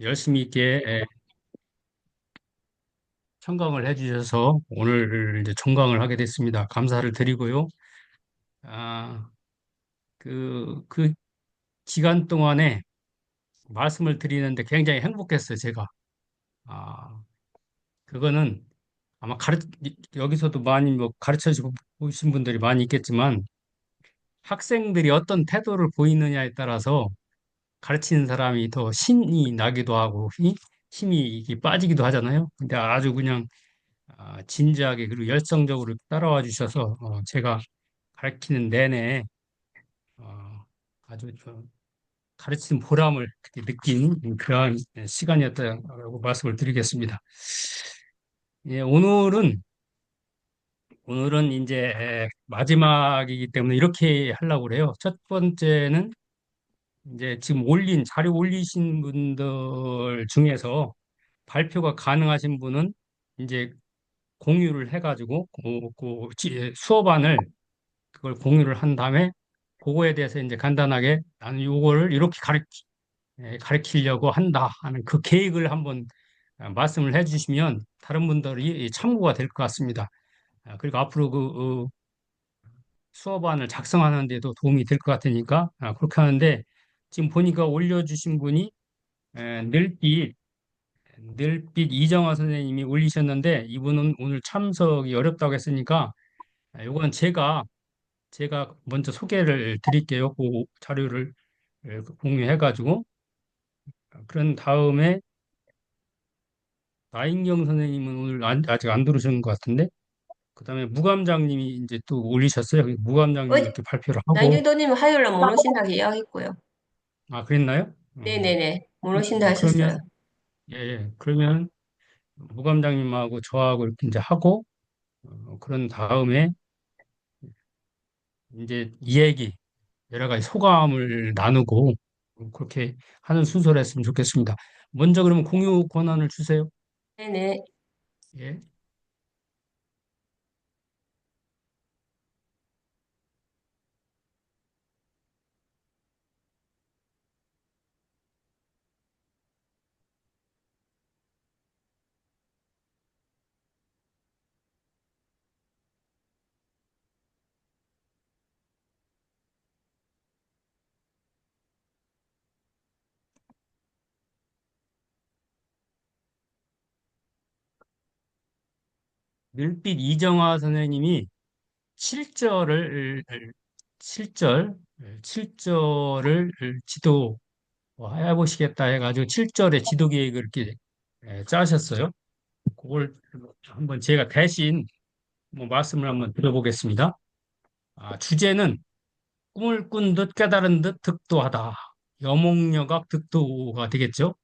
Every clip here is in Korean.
열심히 있게 청강을 해주셔서 오늘 이제 종강을 하게 됐습니다. 감사를 드리고요. 아, 그 기간 동안에 말씀을 드리는데 굉장히 행복했어요, 제가. 아, 그거는 아마 여기서도 많이 뭐 가르쳐 주고 보신 분들이 많이 있겠지만 학생들이 어떤 태도를 보이느냐에 따라서 가르치는 사람이 더 신이 나기도 하고 힘이 이게 빠지기도 하잖아요. 근데 아주 그냥 진지하게 그리고 열성적으로 따라와 주셔서 제가 가르치는 내내 어, 아주 가르치는 보람을 느낀 그러한 시간이었다고 말씀을 드리겠습니다. 예, 오늘은 이제 마지막이기 때문에 이렇게 하려고 그래요. 첫 번째는 이제 지금 자료 올리신 분들 중에서 발표가 가능하신 분은 이제 공유를 해가지고 수업안을 그걸 공유를 한 다음에 그거에 대해서 이제 간단하게 나는 요거를 이렇게 가르치려고 한다 하는 그 계획을 한번 말씀을 해주시면 다른 분들이 참고가 될 것 같습니다. 그리고 앞으로 수업안을 작성하는 데도 도움이 될 것 같으니까 그렇게 하는데 지금 보니까 올려주신 분이 에, 늘빛 늘빛 이정화 선생님이 올리셨는데 이분은 오늘 참석이 어렵다고 했으니까 요건 제가 먼저 소개를 드릴게요. 그 자료를 공유해가지고 그런 다음에 나인경 선생님은 오늘 아직 안 들으신 것 같은데 그다음에 무감장님이 이제 또 올리셨어요. 어, 무감장님이 이렇게 발표를 하고 나경도님 화요일 날 못 오신다고 이야기했고요. 그랬나요? 네네네. 못 오신다 하셨어요. 그러면 그러면 무감장님하고 저하고 이렇게 이제 하고 그런 다음에 이제 이 얘기 여러 가지 소감을 나누고 그렇게 하는 순서로 했으면 좋겠습니다. 먼저 그러면 공유 권한을 주세요. 네네. 예. 늘빛 이정화 선생님이 7절을 칠절 7절을 지도해 보시겠다 해가지고 7절의 지도 계획을 이렇게 짜셨어요. 그걸 한번 제가 대신 뭐 말씀을 한번 드려보겠습니다. 주제는 꿈을 꾼 듯 깨달은 듯 득도하다. 여몽여각 득도가 되겠죠.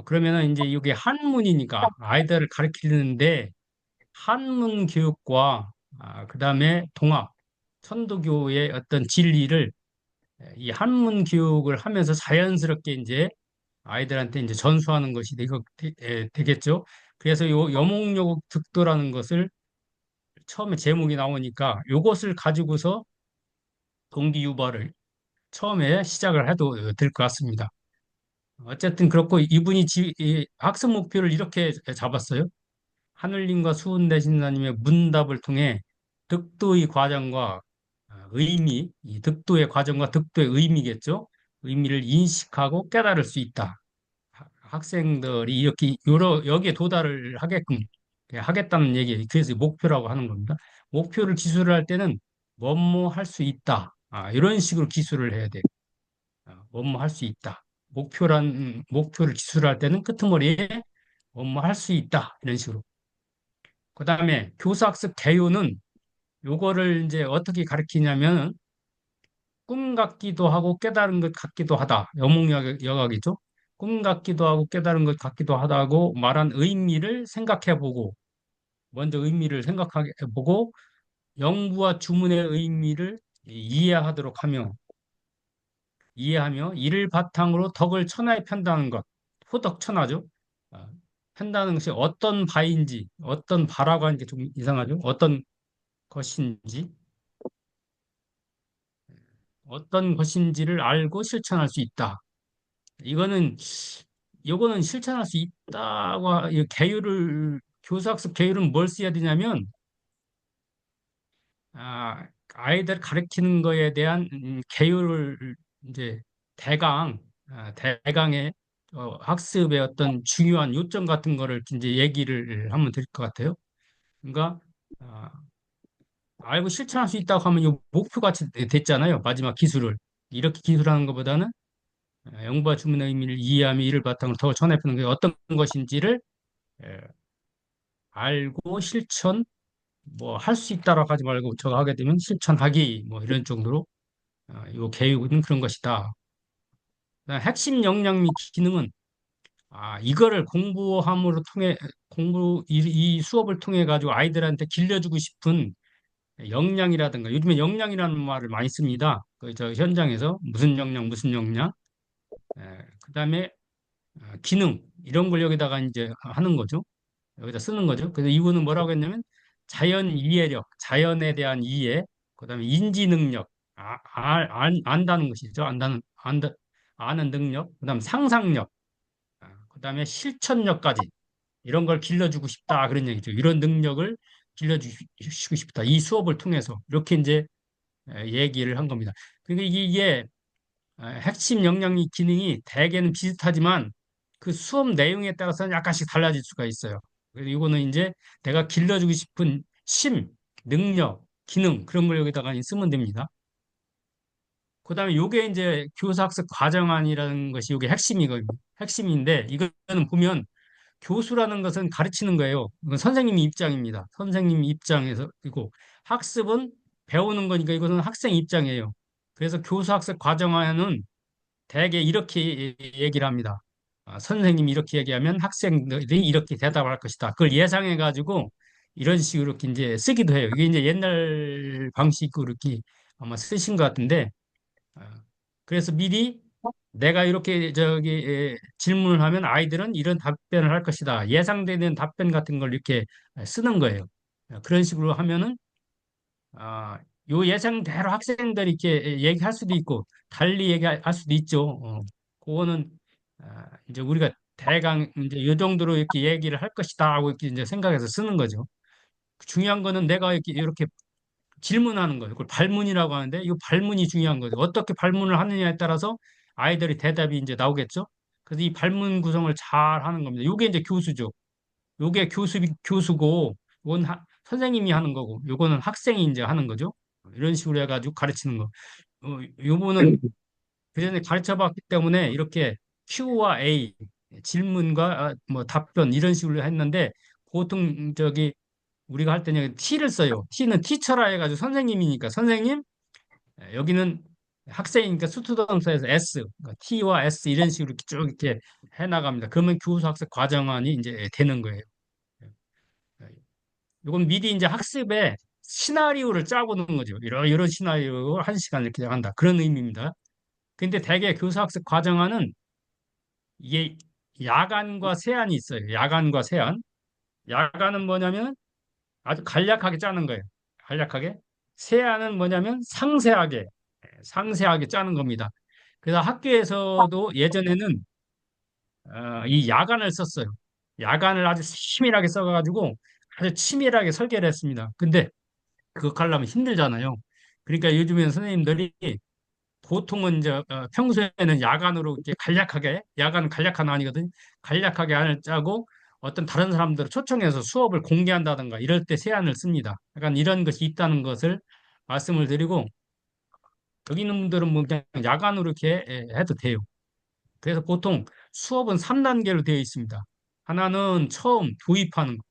그러면은 이제 이게 한문이니까 아이들을 가르치는데 한문 교육과 그다음에 동학, 천도교의 어떤 진리를 이 한문 교육을 하면서 자연스럽게 이제 아이들한테 이제 전수하는 것이 되겠죠. 그래서 요 여몽여국 득도라는 것을 처음에 제목이 나오니까 요것을 가지고서 동기 유발을 처음에 시작을 해도 될 것 같습니다. 어쨌든 그렇고 이분이 이 학습 목표를 이렇게 잡았어요. 하늘님과 수은대신사님의 문답을 통해 득도의 과정과 이 득도의 과정과 득도의 의미겠죠. 의미를 인식하고 깨달을 수 있다. 학생들이 이렇게 여기에 도달을 하겠다는 얘기, 그래서 목표라고 하는 겁니다. 목표를 기술을 할 때는 뭐뭐 할 수 있다. 이런 식으로 기술을 해야 돼요. 뭐뭐 할 수 있다. 목표를 기술할 때는 끄트머리에 뭐뭐 할 수 있다. 이런 식으로. 그다음에 교사학습 개요는 요거를 이제 어떻게 가르치냐면 꿈 같기도 하고 깨달은 것 같기도 하다. 여몽여각이죠. 꿈 같기도 하고 깨달은 것 같기도 하다고 말한 의미를 생각해보고 먼저 의미를 생각해보고 영구와 주문의 의미를 이해하도록 이해하며 이를 바탕으로 덕을 천하에 편다는 것. 호덕천하죠. 아, 편다는 것이 어떤 바인지 어떤 바라고 하는 게 좀 이상하죠. 어떤 것인지를 알고 실천할 수 있다. 이거는 요거는 실천할 수 있다고, 이 교사학습 계율은 뭘 써야 되냐면, 아이들 가르치는 거에 대한 계율을 이제 대강, 대강의 학습의 어떤 중요한 요점 같은 거를 이제 얘기를 하면 될 것 같아요. 그러니까, 아, 알고 실천할 수 있다고 하면 요 목표같이 됐잖아요. 마지막 기술을. 이렇게 기술하는 것보다는 영과 주문의 의미를 이해하며 이를 바탕으로 더 전해보는 게 어떤 것인지를 에, 알고 실천, 뭐 할 수 있다라고 하지 말고 저거 하게 되면 실천하기 뭐 이런 정도로 요 교육은 그런 것이다. 그다음 핵심 역량 및 기능은 이거를 공부함으로 통해 이 수업을 통해 가지고 아이들한테 길러주고 싶은 역량이라든가 요즘에 역량이라는 말을 많이 씁니다. 그 저 현장에서 무슨 역량 무슨 역량 그다음에 기능 이런 걸 여기다가 이제 하는 거죠. 여기다 쓰는 거죠. 그래서 이거는 뭐라고 했냐면 자연 이해력, 자연에 대한 이해, 그다음에 인지 능력, 안다는 것이죠. 아는 능력, 그다음 상상력, 그다음에 실천력까지 이런 걸 길러주고 싶다 그런 얘기죠. 이런 능력을 길러주시고 싶다. 이 수업을 통해서 이렇게 이제 얘기를 한 겁니다. 그러니까 이게 핵심 역량이 기능이 대개는 비슷하지만 그 수업 내용에 따라서는 약간씩 달라질 수가 있어요. 그래서 이거는 이제 내가 길러주고 싶은 능력, 기능 그런 걸 여기다가 쓰면 됩니다. 그다음에 요게 이제 교사학습 과정안이라는 것이 요게 핵심이거든요. 핵심인데 이거는 보면 교수라는 것은 가르치는 거예요. 이건 선생님 입장입니다. 선생님 입장에서 그리고 학습은 배우는 거니까 이것은 학생 입장이에요. 그래서 교수학습 과정안은 대개 이렇게 얘기를 합니다. 선생님이 이렇게 얘기하면 학생들이 이렇게 대답할 것이다. 그걸 예상해 가지고 이런 식으로 이렇게 이제 쓰기도 해요. 이게 이제 옛날 방식으로 이렇게 아마 쓰신 것 같은데, 아, 그래서 미리 내가 이렇게 질문을 하면 아이들은 이런 답변을 할 것이다. 예상되는 답변 같은 걸 이렇게 쓰는 거예요. 그런 식으로 하면은 요 예상대로 학생들이 이렇게 얘기할 수도 있고 달리 얘기할 수도 있죠. 그거는 이제 우리가 대강 이제 요 정도로 이렇게 얘기를 할 것이다 하고 이렇게 이제 생각해서 쓰는 거죠. 중요한 거는 내가 이렇게 질문하는 거예요. 그걸 발문이라고 하는데 이 발문이 중요한 거죠. 어떻게 발문을 하느냐에 따라서 아이들이 대답이 이제 나오겠죠. 그래서 이 발문 구성을 잘 하는 겁니다. 요게 이제 교수죠. 요게 교수고, 이건 선생님이 하는 거고, 요거는 학생이 이제 하는 거죠. 이런 식으로 해가지고 가르치는 거. 요거는 그전에 가르쳐 봤기 때문에 이렇게 Q와 A, 질문과 뭐 답변 이런 식으로 했는데, 보통 우리가 할 때는 T를 써요. T는 티처라 해가지고 선생님이니까 선생님, 여기는 학생이니까 수투동사에서 S, 그러니까 T와 S 이런 식으로 이렇게 쭉 이렇게 해나갑니다. 그러면 교수학습 과정안이 이제 되는 거예요. 이건 미리 이제 학습에 시나리오를 짜고 놓은 거죠. 이런 시나리오 한 시간 이렇게 한다. 그런 의미입니다. 근데 대개 교사학습 과정화는 이게 야간과 세안이 있어요. 야간과 세안. 야간은 뭐냐면 아주 간략하게 짜는 거예요. 간략하게. 세안은 뭐냐면 상세하게 짜는 겁니다. 그래서 학교에서도 예전에는 이 야간을 썼어요. 야간을 아주 치밀하게 써가지고 아주 치밀하게 설계를 했습니다. 근데 그거 하려면 힘들잖아요. 그러니까 요즘엔 선생님들이 보통은 이제 평소에는 야간으로 이렇게 야간은 간략한 아니거든. 간략하게 안을 짜고 어떤 다른 사람들을 초청해서 수업을 공개한다든가 이럴 때 세안을 씁니다. 약간 이런 것이 있다는 것을 말씀을 드리고 여기 있는 분들은 뭐 그냥 야간으로 이렇게 해도 돼요. 그래서 보통 수업은 3단계로 되어 있습니다. 하나는 처음 도입하는 거.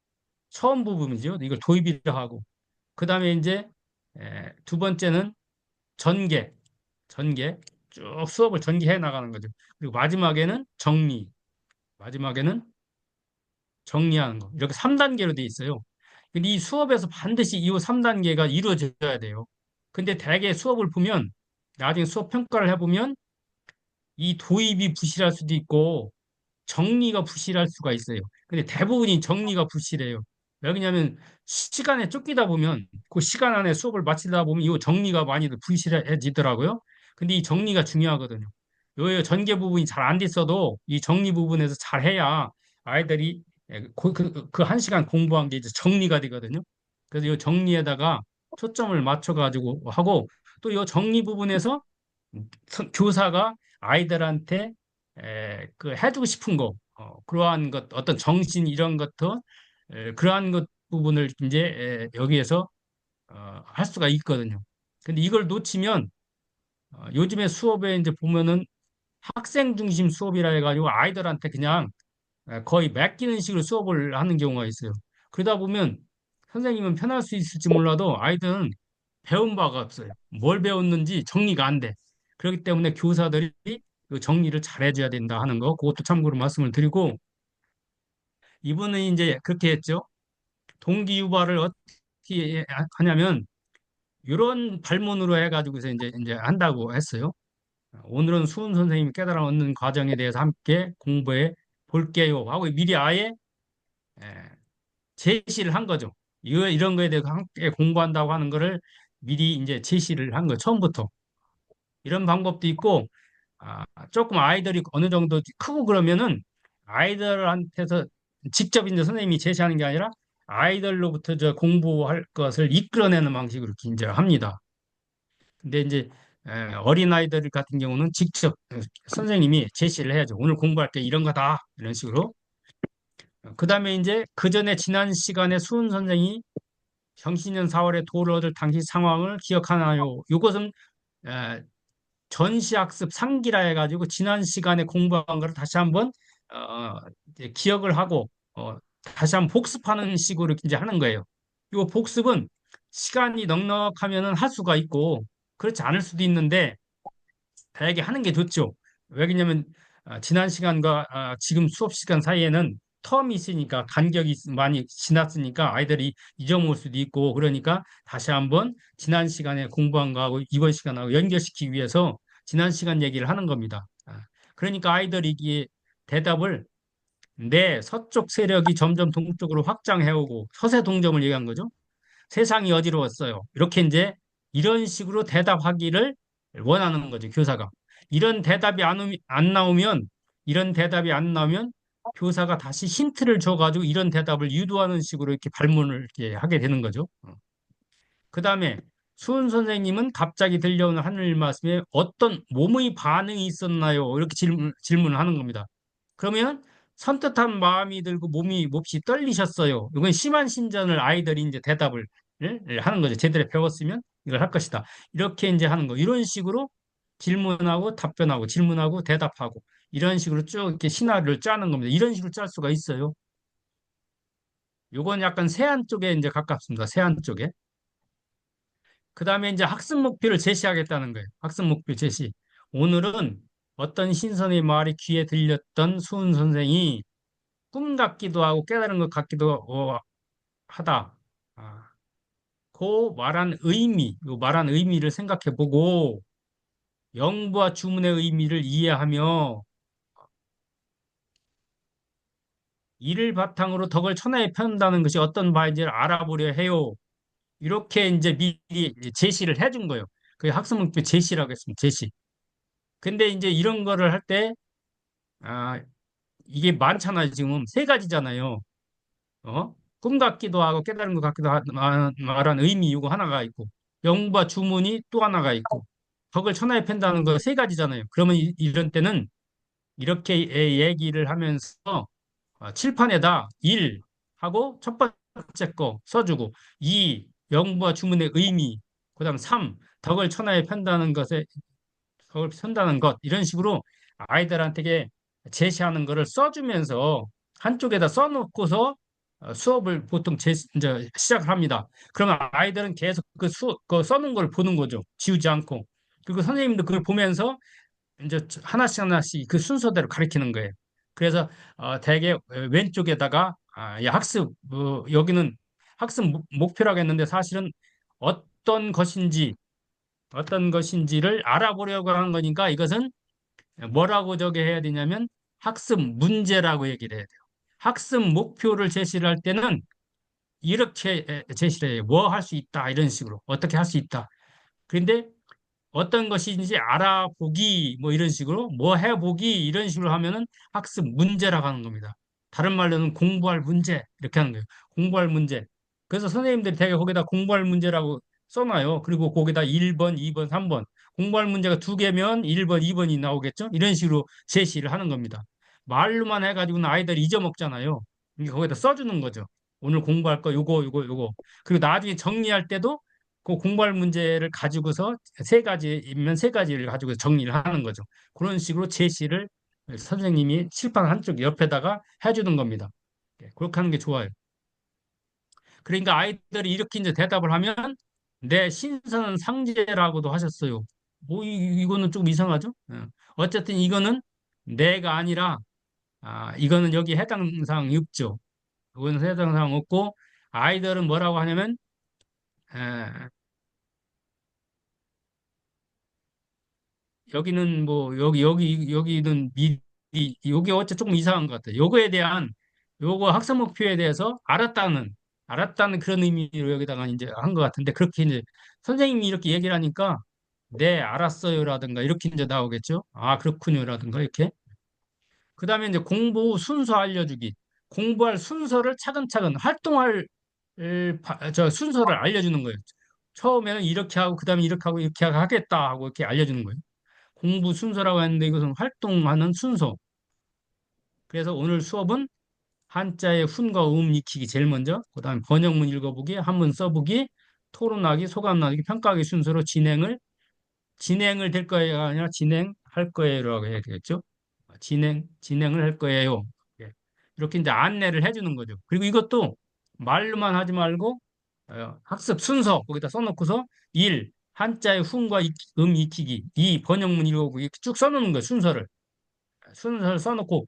처음 부분이죠. 이걸 도입이라 하고 그 다음에 이제 두 번째는 전개, 전개, 쭉 수업을 전개해 나가는 거죠. 그리고 마지막에는 정리하는 거. 이렇게 3단계로 돼 있어요. 근데 이 수업에서 반드시 이 3단계가 이루어져야 돼요. 근데 대개 수업을 보면, 나중에 수업 평가를 해보면 이 도입이 부실할 수도 있고 정리가 부실할 수가 있어요. 근데 대부분이 정리가 부실해요. 왜냐하면 시간에 쫓기다 보면 그 시간 안에 수업을 마치다 보면 이 정리가 많이 부실해지더라고요. 근데 이 정리가 중요하거든요. 요 전개 부분이 잘 안 됐어도 이 정리 부분에서 잘 해야 아이들이 그 한 시간 공부한 게 이제 정리가 되거든요. 그래서 이 정리에다가 초점을 맞춰가지고 하고 또 이 정리 부분에서 교사가 아이들한테 그 해주고 싶은 거, 그러한 것, 어떤 정신 이런 것도 그러한 것 부분을 이제 여기에서 할 수가 있거든요. 근데 이걸 놓치면 요즘에 수업에 이제 보면은 학생 중심 수업이라 해가지고 아이들한테 그냥 거의 맡기는 식으로 수업을 하는 경우가 있어요. 그러다 보면 선생님은 편할 수 있을지 몰라도 아이들은 배운 바가 없어요. 뭘 배웠는지 정리가 안 돼. 그렇기 때문에 교사들이 그 정리를 잘 해줘야 된다 하는 거, 그것도 참고로 말씀을 드리고, 이분은 이제 그렇게 했죠. 동기 유발을 어떻게 하냐면, 이런 발문으로 해가지고서 이제 한다고 했어요. 오늘은 수은 선생님이 깨달아 얻는 과정에 대해서 함께 공부해 볼게요 하고 미리 아예 예, 제시를 한 거죠. 이런 거에 대해서 함께 공부한다고 하는 거를 미리 이제 제시를 한 거, 처음부터. 이런 방법도 있고, 조금 아이들이 어느 정도 크고 그러면은 아이들한테서 직접 이제 선생님이 제시하는 게 아니라 아이들로부터 저 공부할 것을 이끌어내는 방식으로 이렇게 이제 합니다. 근데 이제 어린아이들 같은 경우는 직접 선생님이 제시를 해야죠. 오늘 공부할 게 이런 거다. 이런 식으로. 그 다음에 이제 그 전에 지난 시간에 수은 선생이 형신년 4월에 도를 얻을 당시 상황을 기억하나요? 이것은 에, 전시학습 상기라 해가지고 지난 시간에 공부한 거를 다시 한번 이제 기억을 하고 다시 한번 복습하는 식으로 이제 하는 거예요. 이 복습은 시간이 넉넉하면은 할 수가 있고 그렇지 않을 수도 있는데 다양하게 하는 게 좋죠. 왜냐면 지난 시간과 지금 수업 시간 사이에는 텀이 있으니까 간격이 많이 지났으니까 아이들이 잊어먹을 수도 있고 그러니까 다시 한번 지난 시간에 공부한 거하고 이번 시간하고 연결시키기 위해서 지난 시간 얘기를 하는 겁니다. 그러니까 아이들이 이게 대답을 내 서쪽 세력이 점점 동쪽으로 확장해오고 서세 동점을 얘기한 거죠. 세상이 어지러웠어요. 이렇게 이제 이런 식으로 대답하기를 원하는 거죠, 교사가. 이런 대답이 안 나오면, 이런 대답이 안 나오면 교사가 다시 힌트를 줘가지고 이런 대답을 유도하는 식으로 이렇게 발문을 이렇게 하게 되는 거죠. 그 다음에 수은 선생님은 갑자기 들려오는 하늘 말씀에 어떤 몸의 반응이 있었나요? 이렇게 질문을 하는 겁니다. 그러면 선뜻한 마음이 들고 몸이 몹시 떨리셨어요. 이건 심한 신전을 아이들이 이제 대답을 하는 거죠. 제대로 배웠으면 이걸 할 것이다. 이렇게 이제 하는 거. 이런 식으로 질문하고 답변하고 질문하고 대답하고 이런 식으로 쭉 이렇게 시나리오를 짜는 겁니다. 이런 식으로 짤 수가 있어요. 요건 약간 세안 쪽에 이제 가깝습니다. 세안 쪽에. 그 다음에 이제 학습 목표를 제시하겠다는 거예요. 학습 목표 제시. 오늘은 어떤 신선의 말이 귀에 들렸던 수은 선생이 꿈 같기도 하고 깨달은 것 같기도 하다. 아, 그 말한 의미, 요 말한 의미를 생각해 보고 영부와 주문의 의미를 이해하며 이를 바탕으로 덕을 천하에 편다는 것이 어떤 바인지를 알아보려 해요. 이렇게 이제 미리 이제 제시를 해준 거예요. 그게 학습 목표 제시라고 했습니다. 제시. 근데 이제 이런 거를 할 때, 아, 이게 많잖아요. 지금 세 가지잖아요. 꿈 같기도 하고 깨달은 것 같기도 말한 의미 이거 하나가 있고 영과 주문이 또 하나가 있고 덕을 천하에 팬다는 거 세 가지잖아요. 그러면 이런 때는 이렇게 얘기를 하면서 칠판에다 1 하고 첫 번째 거 써주고 2 영과 주문의 의미 그다음 3 덕을 천하에 편다는 것에 덕을 편다는 것 이런 식으로 아이들한테 제시하는 거를 써주면서 한쪽에다 써놓고서 수업을 보통 이제 시작을 합니다. 그러면 아이들은 계속 그 써놓은 걸 보는 거죠. 지우지 않고. 그리고 선생님도 그걸 보면서 이제 하나씩 하나씩 그 순서대로 가르치는 거예요. 그래서 대개 왼쪽에다가 이 학습 여기는 학습 목표라고 했는데 사실은 어떤 것인지 어떤 것인지를 알아보려고 하는 거니까 이것은 뭐라고 저기 해야 되냐면 학습 문제라고 얘기를 해야 돼요. 학습 목표를 제시를 할 때는 이렇게 제시를 해요. 뭐 할 수 있다 이런 식으로 어떻게 할 수 있다. 그런데 어떤 것인지 알아보기 뭐 이런 식으로 뭐 해보기 이런 식으로 하면은 학습 문제라고 하는 겁니다. 다른 말로는 공부할 문제 이렇게 하는 거예요. 공부할 문제. 그래서 선생님들이 되게 거기다 공부할 문제라고 써놔요. 그리고 거기다 1번, 2번, 3번. 공부할 문제가 두 개면 1번, 2번이 나오겠죠? 이런 식으로 제시를 하는 겁니다. 말로만 해가지고는 아이들이 잊어먹잖아요. 그러니까 거기다 써주는 거죠. 오늘 공부할 거 요거, 요거, 요거. 그리고 나중에 정리할 때도 그 공부할 문제를 가지고서 세 가지면 세 가지를 가지고 정리를 하는 거죠. 그런 식으로 제시를 선생님이 칠판 한쪽 옆에다가 해주는 겁니다. 예, 그렇게 하는 게 좋아요. 그러니까 아이들이 이렇게 이제 대답을 하면 내 신선한 상제라고도 하셨어요. 뭐 이거는 좀 이상하죠? 예. 어쨌든 이거는 내가 아니라 이거는 여기 해당 사항이 없죠. 이거는 해당 사항 없고 아이들은 뭐라고 하냐면 에, 여기는 뭐 여기는 미리 여기 어째 조금 이상한 것 같아요. 요거에 대한 요거 학습 목표에 대해서 알았다는 그런 의미로 여기다가 이제 한 것 같은데 그렇게 이제 선생님이 이렇게 얘기를 하니까 네 알았어요라든가 이렇게 이제 나오겠죠. 아 그렇군요라든가 이렇게 그다음에 이제 공부 순서 알려주기 공부할 순서를 차근차근 활동할 저 순서를 알려주는 거예요. 처음에는 이렇게 하고 그다음에 이렇게 하고 이렇게 하겠다 하고 이렇게 알려주는 거예요. 공부 순서라고 했는데 이것은 활동하는 순서. 그래서 오늘 수업은 한자의 훈과 음 익히기 제일 먼저, 그다음에 번역문 읽어보기, 한문 써보기, 토론하기, 소감 나누기, 평가하기 순서로 진행을 될 거예요가 아니라 진행할 거예요라고 해야 되겠죠. 진행을 할 거예요. 예. 이렇게 이제 안내를 해주는 거죠. 그리고 이것도 말로만 하지 말고 학습 순서 거기다 써놓고서 1. 한자의 훈과 음 익히기 2. 번역문 읽어보기 이렇게 쭉 써놓는 거예요. 순서를 써놓고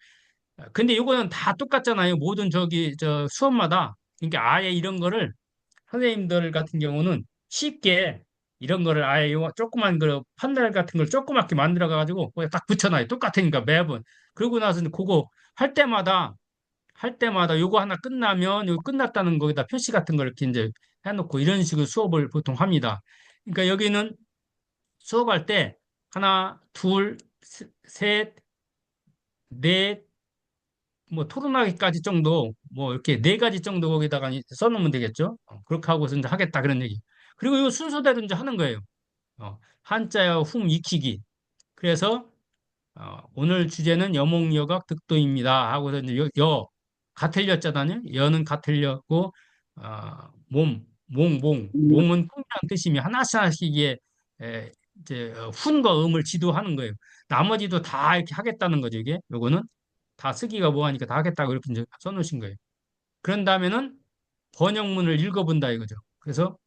근데 이거는 다 똑같잖아요. 모든 저기 저 수업마다 그러니까 아예 이런 거를 선생님들 같은 경우는 쉽게 이런 거를 아예 요 조그만 그 판넬 같은 걸 조그맣게 만들어 가지고 거기에 딱 붙여놔요. 똑같으니까 매번. 그러고 나서 그거 할 때마다 요거 하나 끝나면 요거 끝났다는 거기다 표시 같은 걸 이렇게 이제 해놓고 이런 식으로 수업을 보통 합니다. 그러니까 여기는 수업할 때 하나, 둘, 셋, 넷, 뭐 토론하기까지 정도 뭐 이렇게 네 가지 정도 거기다가 써놓으면 되겠죠. 그렇게 하고서 이제 하겠다 그런 얘기. 그리고 이 순서대로 이제 하는 거예요. 한자어 훔 익히기. 그래서 오늘 주제는 여몽여각 득도입니다. 하고서 이제 가 틀렸잖아요. 여는 가 틀렸고 몸은 풍이라는 뜻이며 하나씩 하나씩 이게 이제 훈과 음을 지도하는 거예요. 나머지도 다 이렇게 하겠다는 거죠. 이게 요거는 다 쓰기가 뭐하니까 다 하겠다고 이렇게 이제 써놓으신 거예요. 그런 다음에는 번역문을 읽어본다 이거죠. 그래서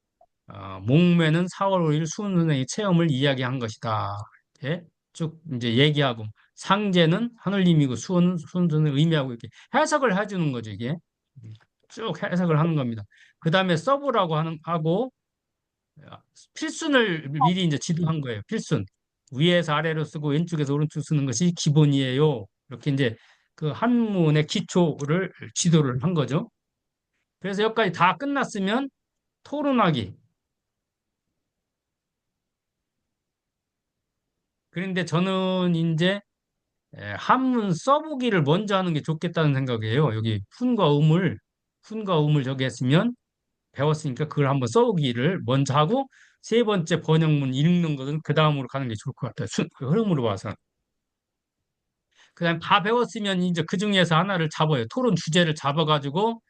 목매는 4월 5일 수은 선생의 체험을 이야기한 것이다. 이렇게 쭉 이제 얘기하고 상제는 하늘님이고 수은 선생의 의미하고 이렇게 해석을 해주는 거죠 이게 쭉 해석을 하는 겁니다. 그 다음에 서브라고 하고 필순을 미리 이제 지도한 거예요. 필순 위에서 아래로 쓰고 왼쪽에서 오른쪽 쓰는 것이 기본이에요. 이렇게 이제 그 한문의 기초를 지도를 한 거죠. 그래서 여기까지 다 끝났으면 토론하기. 그런데 저는 이제 한문 써보기를 먼저 하는 게 좋겠다는 생각이에요. 여기 훈과 음을 저기 했으면 배웠으니까 그걸 한번 써보기를 먼저 하고 세 번째 번역문 읽는 것은 그 다음으로 가는 게 좋을 것 같아요. 그 흐름으로 봐서. 그다음 다 배웠으면 이제 그 중에서 하나를 잡아요. 토론 주제를 잡아가지고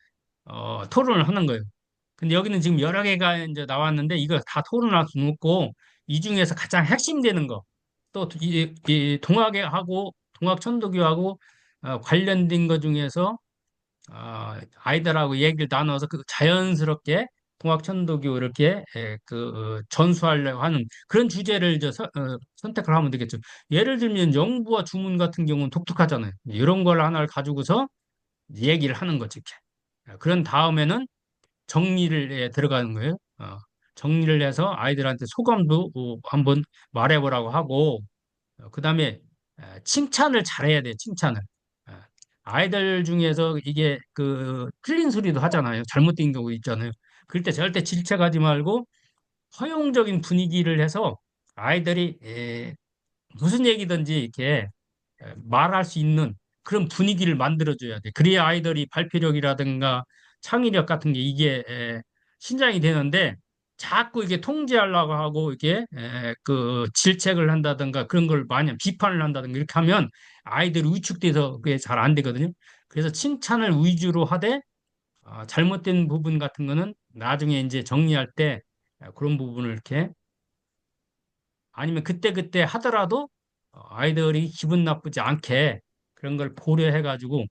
토론을 하는 거예요. 근데 여기는 지금 여러 개가 이제 나왔는데 이거 다 토론할 수는 없고 이 중에서 가장 핵심되는 거 또 이 동학하고 동학 천도교하고 관련된 것 중에서 아이들하고 얘기를 나눠서 그 자연스럽게 동학천도교 이렇게 전수하려고 하는 그런 주제를 이제 선택을 하면 되겠죠. 예를 들면 영부와 주문 같은 경우는 독특하잖아요. 이런 걸 하나를 가지고서 얘기를 하는 거죠. 이렇게. 그런 다음에는 정리를 들어가는 거예요. 정리를 해서 아이들한테 소감도 한번 말해보라고 하고 그다음에 칭찬을 잘해야 돼요. 칭찬을. 어, 아이들 중에서 이게 그 틀린 소리도 하잖아요. 잘못된 경우 있잖아요. 그럴 때 절대 질책하지 말고 허용적인 분위기를 해서 아이들이 무슨 얘기든지 이렇게 말할 수 있는 그런 분위기를 만들어줘야 돼. 그래야 아이들이 발표력이라든가 창의력 같은 게 이게 신장이 되는데 자꾸 이게 통제하려고 하고 이게 그 질책을 한다든가 그런 걸 많이 비판을 한다든가 이렇게 하면 아이들이 위축돼서 그게 잘 안 되거든요. 그래서 칭찬을 위주로 하되 잘못된 부분 같은 거는 나중에 이제 정리할 때 그런 부분을 이렇게 아니면 그때그때 하더라도 아이들이 기분 나쁘지 않게 그런 걸 고려해가지고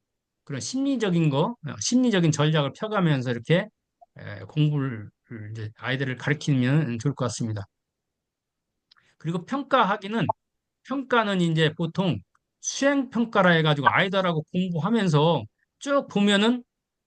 그런 심리적인 심리적인 전략을 펴가면서 이렇게 공부를 이제 아이들을 가르치면 좋을 것 같습니다. 그리고 평가는 이제 보통 수행 평가라 해가지고 아이들하고 공부하면서 쭉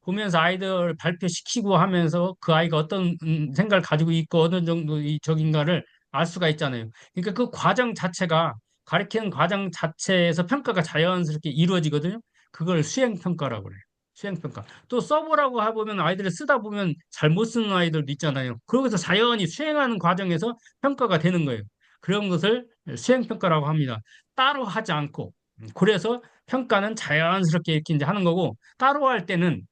보면서 아이들 발표시키고 하면서 그 아이가 어떤 생각을 가지고 있고 어느 정도 이 적인가를 알 수가 있잖아요. 그러니까 그 과정 자체가 가르치는 과정 자체에서 평가가 자연스럽게 이루어지거든요. 그걸 수행 평가라고 그래요. 수행 평가. 또 써보라고 해보면 아이들을 쓰다 보면 잘 못 쓰는 아이들도 있잖아요. 그러고서 자연히 수행하는 과정에서 평가가 되는 거예요. 그런 것을 수행평가라고 합니다. 따로 하지 않고. 그래서 평가는 자연스럽게 이렇게 이제 하는 거고, 따로 할 때는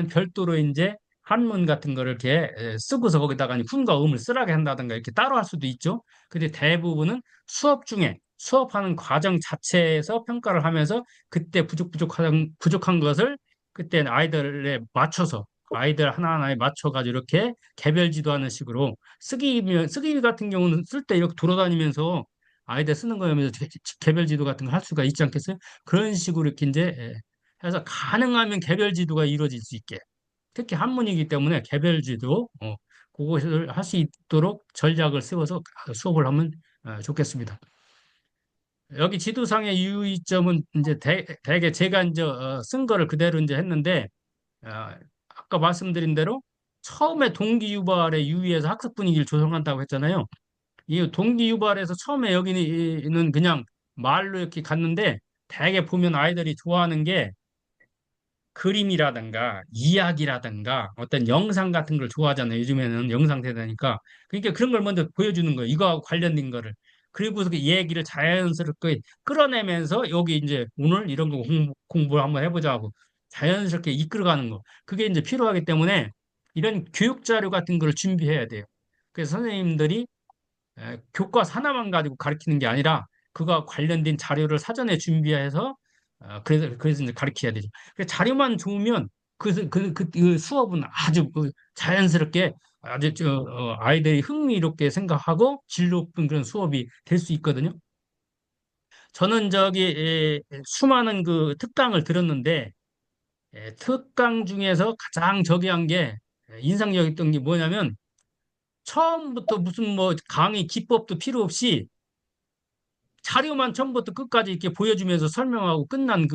별도로 이제 한문 같은 거를 이렇게 쓰고서 거기다가 훈과 음을 쓰라게 한다든가 이렇게 따로 할 수도 있죠. 근데 대부분은 수업하는 과정 자체에서 평가를 하면서 그때 부족한 것을 그때 아이들 하나하나에 맞춰가지고 이렇게 개별 지도하는 식으로 쓰기 같은 경우는 쓸 때 이렇게 돌아다니면서 아이들 쓰는 거면서 개별 지도 같은 거 할 수가 있지 않겠어요? 그런 식으로 이렇게 이제 해서 가능하면 개별 지도가 이루어질 수 있게 특히 한문이기 때문에 개별 지도 그것을 할 수 있도록 전략을 세워서 수업을 하면 좋겠습니다. 여기 지도상의 유의점은 이제 대개 제가 이제 쓴 거를 그대로 이제 했는데 아까 말씀드린 대로 처음에 동기 유발에 유의해서 학습 분위기를 조성한다고 했잖아요. 이 동기 유발에서 처음에 여기는 그냥 말로 이렇게 갔는데 대개 보면 아이들이 좋아하는 게 그림이라든가 이야기라든가 어떤 영상 같은 걸 좋아하잖아요. 요즘에는 영상 세대니까. 그러니까 그런 걸 먼저 보여주는 거예요. 이거하고 관련된 거를. 그리고서 그 얘기를 자연스럽게 끌어내면서 여기 이제 오늘 이런 거 공부를 한번 해보자고 자연스럽게 이끌어가는 거. 그게 이제 필요하기 때문에 이런 교육 자료 같은 걸 준비해야 돼요. 그래서 선생님들이 교과서 하나만 가지고 가르치는 게 아니라 그와 관련된 자료를 사전에 준비해서 그래서 이제 가르쳐야 되죠. 자료만 좋으면 그 수업은 아주 자연스럽게 아주 아이들이 흥미롭게 생각하고 질 높은 그런 수업이 될 수 있거든요. 저는 저기 수많은 그 특강을 들었는데 특강 중에서 가장 저기 한 게 인상적이었던 게 뭐냐면 처음부터 무슨 뭐 강의 기법도 필요 없이 자료만 처음부터 끝까지 이렇게 보여주면서 설명하고 끝난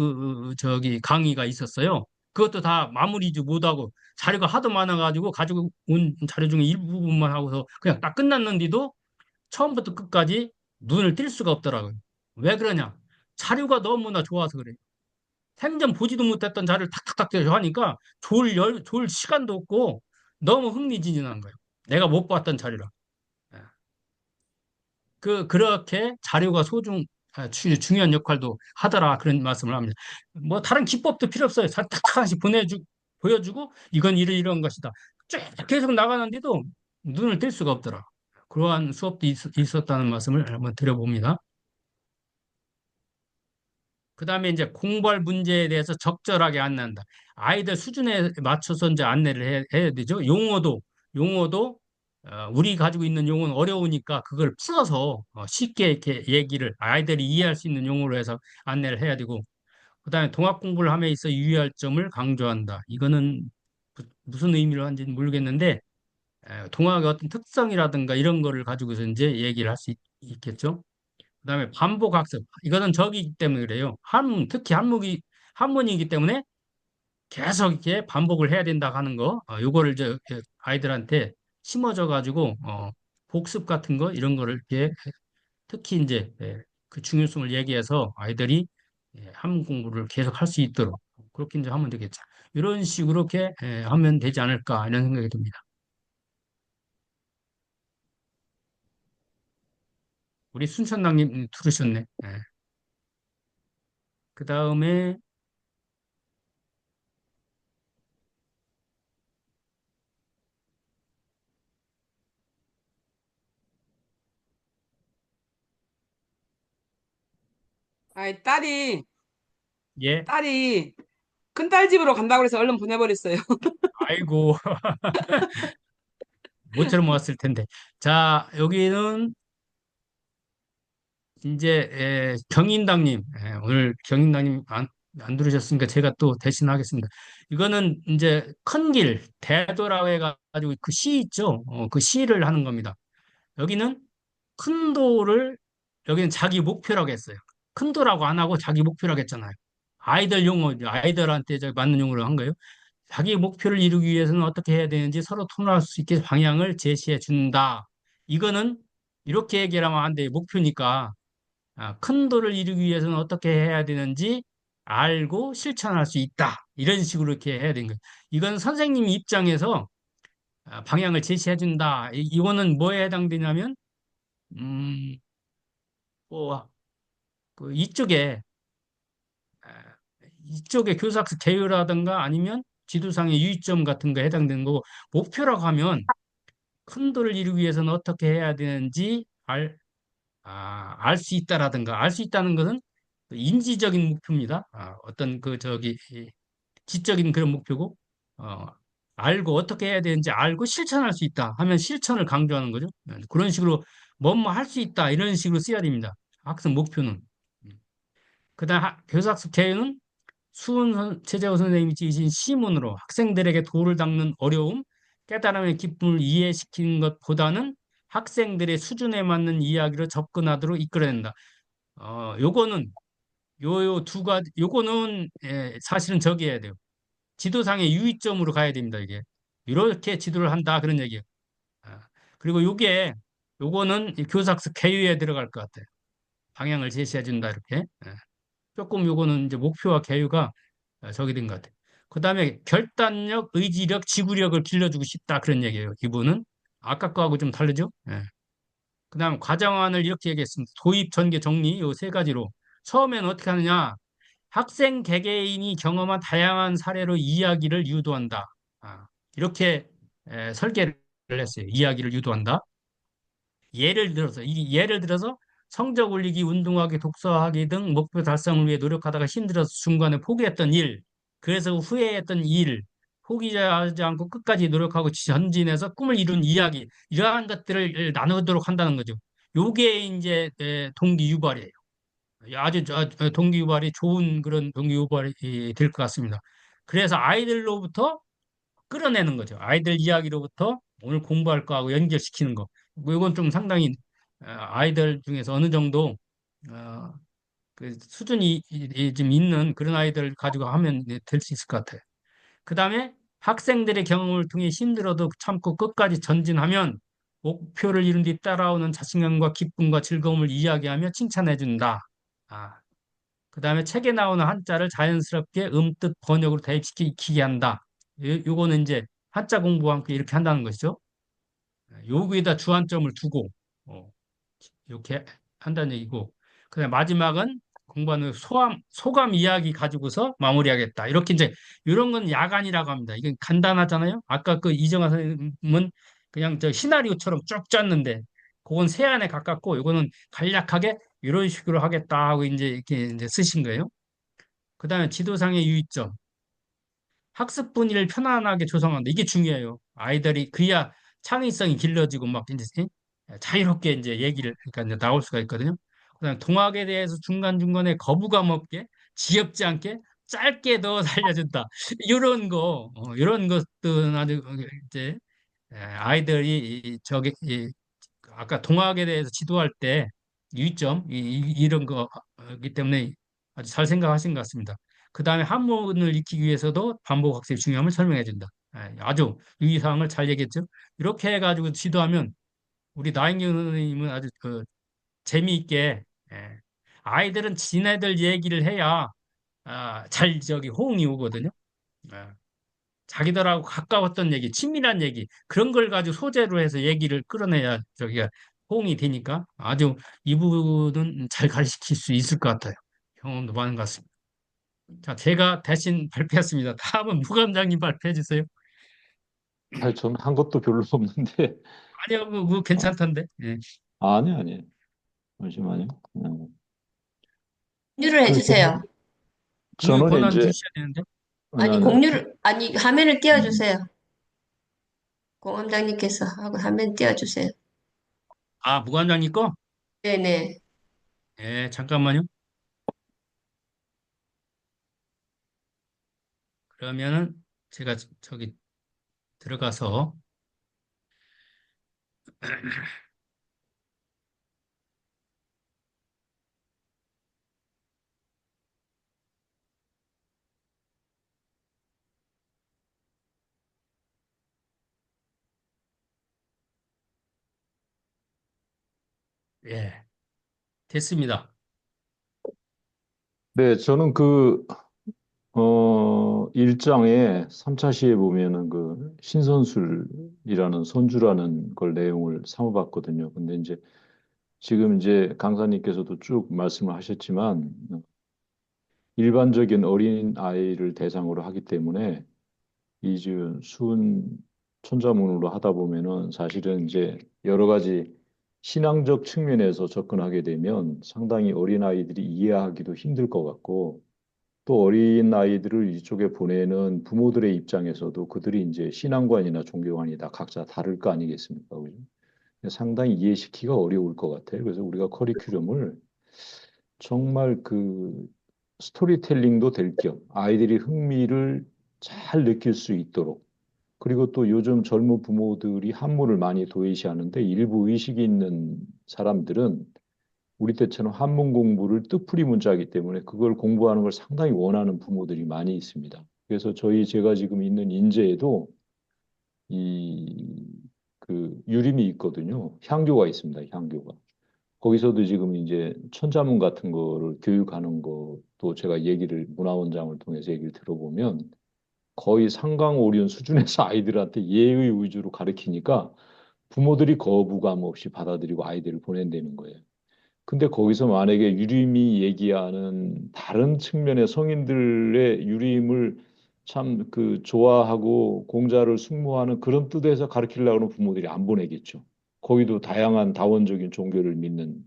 저기 강의가 있었어요. 그것도 다 마무리도 못하고 자료가 하도 많아가지고 가지고 온 자료 중에 일부분만 하고서 그냥 딱 끝났는데도 처음부터 끝까지 눈을 뗄 수가 없더라고요. 왜 그러냐? 자료가 너무나 좋아서 그래요. 생전 보지도 못했던 자료를 탁탁탁 하니까 좋을 시간도 없고 너무 흥미진진한 거예요. 내가 못 봤던 자료라. 예. 그렇게 자료가 중요한 역할도 하더라. 그런 말씀을 합니다. 뭐, 다른 기법도 필요 없어요. 탁탁 하나씩 보여주고, 이건 이런 것이다. 쭉 계속 나가는데도 눈을 뗄 수가 없더라. 그러한 수업도 있었다는 말씀을 한번 드려봅니다. 그 다음에 이제 공부할 문제에 대해서 적절하게 안내한다. 아이들 수준에 맞춰서 이제 안내를 해야 되죠. 용어도 우리 가지고 있는 용어는 어려우니까 그걸 풀어서 쉽게 이렇게 아이들이 이해할 수 있는 용어로 해서 안내를 해야 되고, 그 다음에 동학 공부를 함에 있어 유의할 점을 강조한다. 이거는 무슨 의미로 하는지는 모르겠는데, 동학의 어떤 특성이라든가 이런 거를 가지고서 이제 얘기를 할 수 있겠죠. 그다음에 반복 학습. 이거는 적이기 때문에 그래요. 특히 한문이기 때문에 계속 이렇게 반복을 해야 된다 하는 거. 요거를 이제 아이들한테 심어져 가지고 복습 같은 거 이런 거를 이렇게 특히 이제 그 중요성을 얘기해서 아이들이 한문 공부를 계속 할 수 있도록 그렇게 이제 하면 되겠죠. 이런 식으로 이렇게 하면 되지 않을까 이런 생각이 듭니다. 우리 순천당님 들으셨네. 예. 그 다음에, 아이, 딸이, 예, 딸이 큰딸 집으로 간다고 그래서 얼른 보내버렸어요. 아이고, 모처럼 왔을 텐데. 자, 여기는 이제 경인당님, 오늘 경인당님 안 들으셨으니까 제가 또 대신하겠습니다. 이거는 이제 큰 길, 대도라고 해가지고 그 시 있죠? 그 시를 하는 겁니다. 여기는 큰 도를, 여기는 자기 목표라고 했어요. 큰 도라고 안 하고 자기 목표라고 했잖아요. 아이들 용어, 아이들한테 맞는 용어로 한 거예요. 자기 목표를 이루기 위해서는 어떻게 해야 되는지 서로 토론할 수 있게 방향을 제시해 준다. 이거는 이렇게 얘기하면 안 돼요. 목표니까. 큰 도를 이루기 위해서는 어떻게 해야 되는지 알고 실천할 수 있다. 이런 식으로 이렇게 해야 되는 거예요. 이건 선생님 입장에서 방향을 제시해 준다. 이거는 뭐에 해당되냐면, 음, 뭐, 그 이쪽에 교사학습 계율라든가 아니면 지도상의 유의점 같은 거 해당되는 거고, 목표라고 하면 큰 도를 이루기 위해서는 어떻게 해야 되는지 알 수 있다라든가, 알 수 있다는 것은 인지적인 목표입니다. 어떤 지적인 그런 목표고, 어, 알고 어떻게 해야 되는지 알고 실천할 수 있다 하면 실천을 강조하는 거죠. 그런 식으로 뭐뭐 할 수 있다 이런 식으로 써야 됩니다. 학습 목표는. 그다음 교사학습 계획은 최재호 선생님이 지으신 시문으로 학생들에게 도를 닦는 어려움, 깨달음의 기쁨을 이해시키는 것보다는 학생들의 수준에 맞는 이야기로 접근하도록 이끌어낸다. 요거는 요 두 가지, 요거는 사실은 저기 해야 돼요. 지도상의 유의점으로 가야 됩니다, 이게. 이렇게 지도를 한다, 그런 얘기예요. 아, 그리고 요거는 이 교사학습 개요에 들어갈 것 같아요. 방향을 제시해 준다, 이렇게. 조금 요거는 이제 목표와 개요가 저기 된 것 같아요. 그 다음에 결단력, 의지력, 지구력을 길러주고 싶다, 그런 얘기예요. 이분은. 아까 거하고 좀 다르죠? 그 다음 과정안을 이렇게 얘기했습니다. 도입, 전개, 정리, 요 세 가지로. 처음에는 어떻게 하느냐? 학생 개개인이 경험한 다양한 사례로 이야기를 유도한다. 이렇게 설계를 했어요. 이야기를 유도한다. 예를 들어서 성적 올리기, 운동하기, 독서하기 등 목표 달성을 위해 노력하다가 힘들어서 중간에 포기했던 일, 그래서 후회했던 일, 포기하지 않고 끝까지 노력하고 전진해서 꿈을 이룬 이야기, 이러한 것들을 나누도록 한다는 거죠. 요게 이제 동기 유발이에요. 동기 유발이 좋은 그런 동기 유발이 될 것 같습니다. 그래서 아이들로부터 끌어내는 거죠. 아이들 이야기로부터 오늘 공부할 거하고 연결시키는 거. 뭐 이건 좀 상당히 아이들 중에서 어느 정도 어, 그 수준이 좀 있는 그런 아이들 가지고 하면 될 수 있을 것 같아요. 그 다음에 학생들의 경험을 통해 힘들어도 참고 끝까지 전진하면 목표를 이룬 뒤 따라오는 자신감과 기쁨과 즐거움을 이야기하며 칭찬해 준다. 아, 그 다음에 책에 나오는 한자를 자연스럽게 음뜻 번역으로 대입시키게 한다. 요거는 이제 한자 공부와 함께 이렇게 한다는 것이죠. 여기에다 주안점을 두고 이렇게 한다는 얘기고, 그다음 마지막은 공부하는 소감 이야기 가지고서 마무리하겠다. 이렇게 이제 이런 건 야간이라고 합니다. 이게 간단하잖아요. 아까 그 이정아 선생님은 그냥 저 시나리오처럼 쭉 짰는데, 그건 세안에 가깝고, 이거는 간략하게 이런 식으로 하겠다 하고 이제 이렇게 이제 쓰신 거예요. 그다음에 지도상의 유의점. 학습 분위기를 편안하게 조성한다. 이게 중요해요. 아이들이 그래야 창의성이 길러지고 막 이제 자유롭게 이제 얘기를 그러니까 이제 나올 수가 있거든요. 그다음 동학에 대해서 중간중간에 거부감 없게 지엽지 않게 짧게 더 살려준다. 이런 것들은 아주 이제 아이들이 아까 동학에 대해서 지도할 때 유의점 이런 거기 때문에 아주 잘 생각하신 것 같습니다. 그 다음에 한문을 익히기 위해서도 반복 학습의 중요함을 설명해 준다. 아주 유의사항을 잘 얘기했죠. 이렇게 해가지고 지도하면 우리 나인경 선생님은 아주 재미있게 예, 아이들은 지네들 얘기를 해야 잘 저기 호응이 오거든요. 예, 자기들하고 가까웠던 얘기, 친밀한 얘기 그런 걸 가지고 소재로 해서 얘기를 끌어내야 저기가 호응이 되니까 아주 이 부분은 잘 가르칠 수 있을 것 같아요. 경험도 많은 것 같습니다. 자, 제가 대신 발표했습니다. 다음은 무감장님 발표해 주세요. 아니, 저는 한 것도 별로 없는데. 아니요, 그거 아, 괜찮던데. 예. 아니. 잠시만요. 공유를 그, 해주세요. 공유 저는 권한 이제, 주셔야 되는데. 아니, 아니. 화면을 음, 띄워주세요. 공원장님께서 하고 화면 띄워주세요. 아, 무감장님 거? 네네. 예, 잠깐만요. 그러면은 제가 저기 들어가서 예, 됐습니다. 네, 저는 일장에 3차 시에 보면은 그 신선술이라는 손주라는 걸 내용을 삼아봤거든요. 근데 이제 지금 이제 강사님께서도 쭉 말씀을 하셨지만 일반적인 어린 아이를 대상으로 하기 때문에 이주 수은 천자문으로 하다 보면은 사실은 이제 여러 가지 신앙적 측면에서 접근하게 되면 상당히 어린 아이들이 이해하기도 힘들 것 같고 또 어린 아이들을 이쪽에 보내는 부모들의 입장에서도 그들이 이제 신앙관이나 종교관이 다 각자 다를 거 아니겠습니까? 그죠? 상당히 이해시키기가 어려울 것 같아요. 그래서 우리가 커리큘럼을 정말 그 스토리텔링도 될 겸 아이들이 흥미를 잘 느낄 수 있도록 그리고 또 요즘 젊은 부모들이 한문을 많이 도외시하는데 일부 의식이 있는 사람들은 우리 때처럼 한문 공부를 뜻풀이 문자이기 때문에 그걸 공부하는 걸 상당히 원하는 부모들이 많이 있습니다. 그래서 제가 지금 있는 인제에도 이 그 유림이 있거든요. 향교가 있습니다. 향교가. 거기서도 지금 이제 천자문 같은 거를 교육하는 것도 제가 문화원장을 통해서 얘기를 들어보면 거의 상강오륜 수준에서 아이들한테 예의 위주로 가르치니까 부모들이 거부감 없이 받아들이고 아이들을 보낸다는 거예요. 근데 거기서 만약에 유림이 얘기하는 다른 측면의 성인들의 유림을 참 그 좋아하고 공자를 숭모하는 그런 뜻에서 가르치려고 하는 부모들이 안 보내겠죠. 거기도 다양한 다원적인 종교를 믿는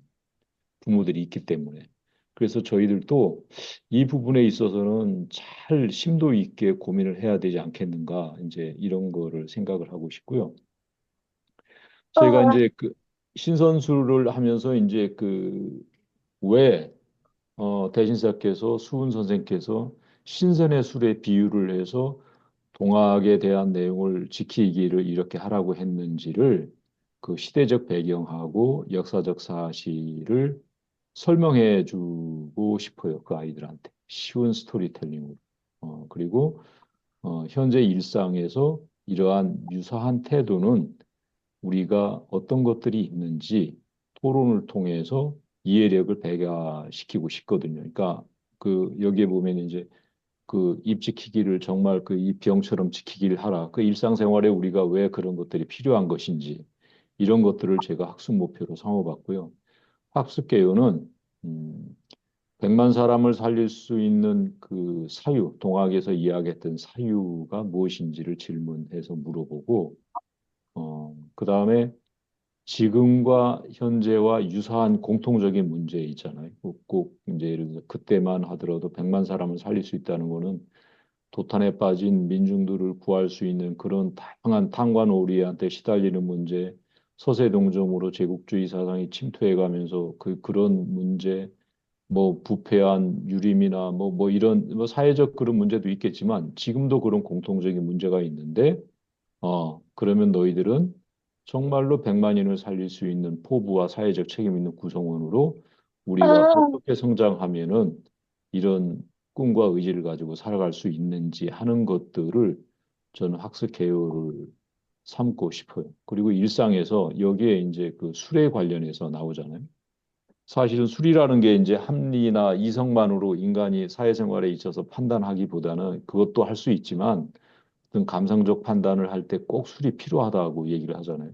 부모들이 있기 때문에. 그래서 저희들도 이 부분에 있어서는 잘 심도 있게 고민을 해야 되지 않겠는가, 이제 이런 거를 생각을 하고 싶고요. 저희가 이제 그 신선수를 하면서 이제 왜 대신사께서 수훈 선생께서 신선의 술에 비유를 해서 동학에 대한 내용을 지키기를 이렇게 하라고 했는지를 그 시대적 배경하고 역사적 사실을 설명해 주고 싶어요. 그 아이들한테. 쉬운 스토리텔링으로. 그리고 현재 일상에서 이러한 유사한 태도는 우리가 어떤 것들이 있는지 토론을 통해서 이해력을 배가시키고 싶거든요. 그러니까 여기에 보면 이제 그 입 지키기를 정말 그 이 병처럼 지키기를 하라. 그 일상생활에 우리가 왜 그런 것들이 필요한 것인지 이런 것들을 제가 학습 목표로 삼아봤고요. 학습 개요는 음, 100만 사람을 살릴 수 있는 그 사유, 동학에서 이야기했던 사유가 무엇인지를 질문해서 물어보고, 그 다음에 지금과 현재와 유사한 공통적인 문제 있잖아요. 꼭 이제 예를 들어서 그때만 하더라도 100만 사람을 살릴 수 있다는 거는 도탄에 빠진 민중들을 구할 수 있는 그런 다양한 탄관오리한테 시달리는 문제, 서세동정으로 제국주의 사상이 침투해가면서 그런 문제, 뭐 부패한 유림이나 뭐 이런 뭐 사회적 그런 문제도 있겠지만 지금도 그런 공통적인 문제가 있는데 그러면 너희들은 정말로 100만인을 살릴 수 있는 포부와 사회적 책임 있는 구성원으로 우리가 어떻게 성장하면은 이런 꿈과 의지를 가지고 살아갈 수 있는지 하는 것들을 저는 학습 개요를 삼고 싶어요. 그리고 일상에서 여기에 이제 그 술에 관련해서 나오잖아요. 사실은 술이라는 게 이제 합리나 이성만으로 인간이 사회생활에 있어서 판단하기보다는 그것도 할 수 있지만 어떤 감성적 판단을 할 때 꼭 술이 필요하다고 얘기를 하잖아요.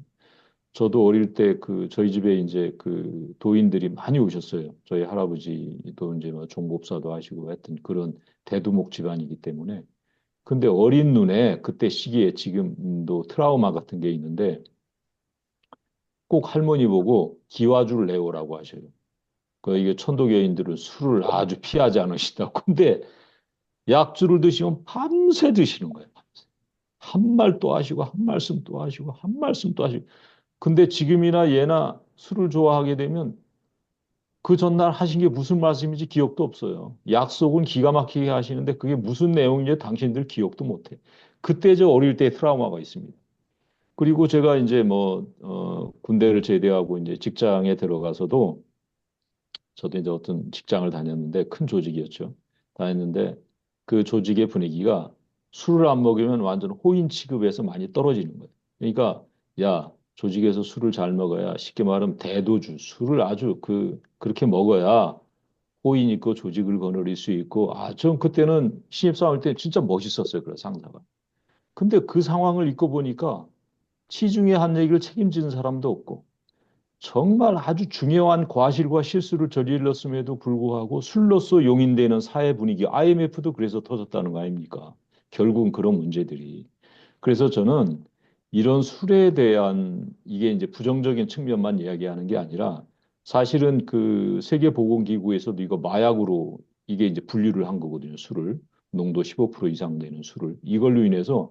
저도 어릴 때 저희 집에 이제 도인들이 많이 오셨어요. 저희 할아버지도 이제 뭐 종법사도 하시고 하여튼 그런 대두목 집안이기 때문에. 근데 어린 눈에 그때 시기에 지금도 트라우마 같은 게 있는데 꼭 할머니 보고 기와줄 내오라고 하셔요. 이게 천도교인들은 술을 아주 피하지 않으시다고. 근데 약주를 드시면 밤새 드시는 거예요. 밤새. 한 말 또 하시고 한 말씀 또 하시고 한 말씀 또 하시고. 근데 지금이나 예나 술을 좋아하게 되면 그 전날 하신 게 무슨 말씀인지 기억도 없어요. 약속은 기가 막히게 하시는데 그게 무슨 내용인지 당신들 기억도 못해. 그때 저 어릴 때 트라우마가 있습니다. 그리고 제가 이제 군대를 제대하고 이제 직장에 들어가서도 저도 이제 어떤 직장을 다녔는데 큰 조직이었죠. 다녔는데 그 조직의 분위기가 술을 안 먹으면 완전 호인 취급에서 많이 떨어지는 거예요. 그러니까 야, 조직에서 술을 잘 먹어야 쉽게 말하면 대도주 술을 아주 그렇게 먹어야 호인 있고 조직을 거느릴 수 있고 전 그때는 신입사원 때 진짜 멋있었어요. 그 상사가. 근데 그 상황을 잊고 보니까 치중에 한 얘기를 책임지는 사람도 없고 정말 아주 중요한 과실과 실수를 저질렀음에도 불구하고 술로서 용인되는 사회 분위기, IMF도 그래서 터졌다는 거 아닙니까? 결국은 그런 문제들이. 그래서 저는 이런 술에 대한 이게 이제 부정적인 측면만 이야기하는 게 아니라 사실은 세계보건기구에서도 이거 마약으로 이게 이제 분류를 한 거거든요. 술을. 농도 15% 이상 되는 술을. 이걸로 인해서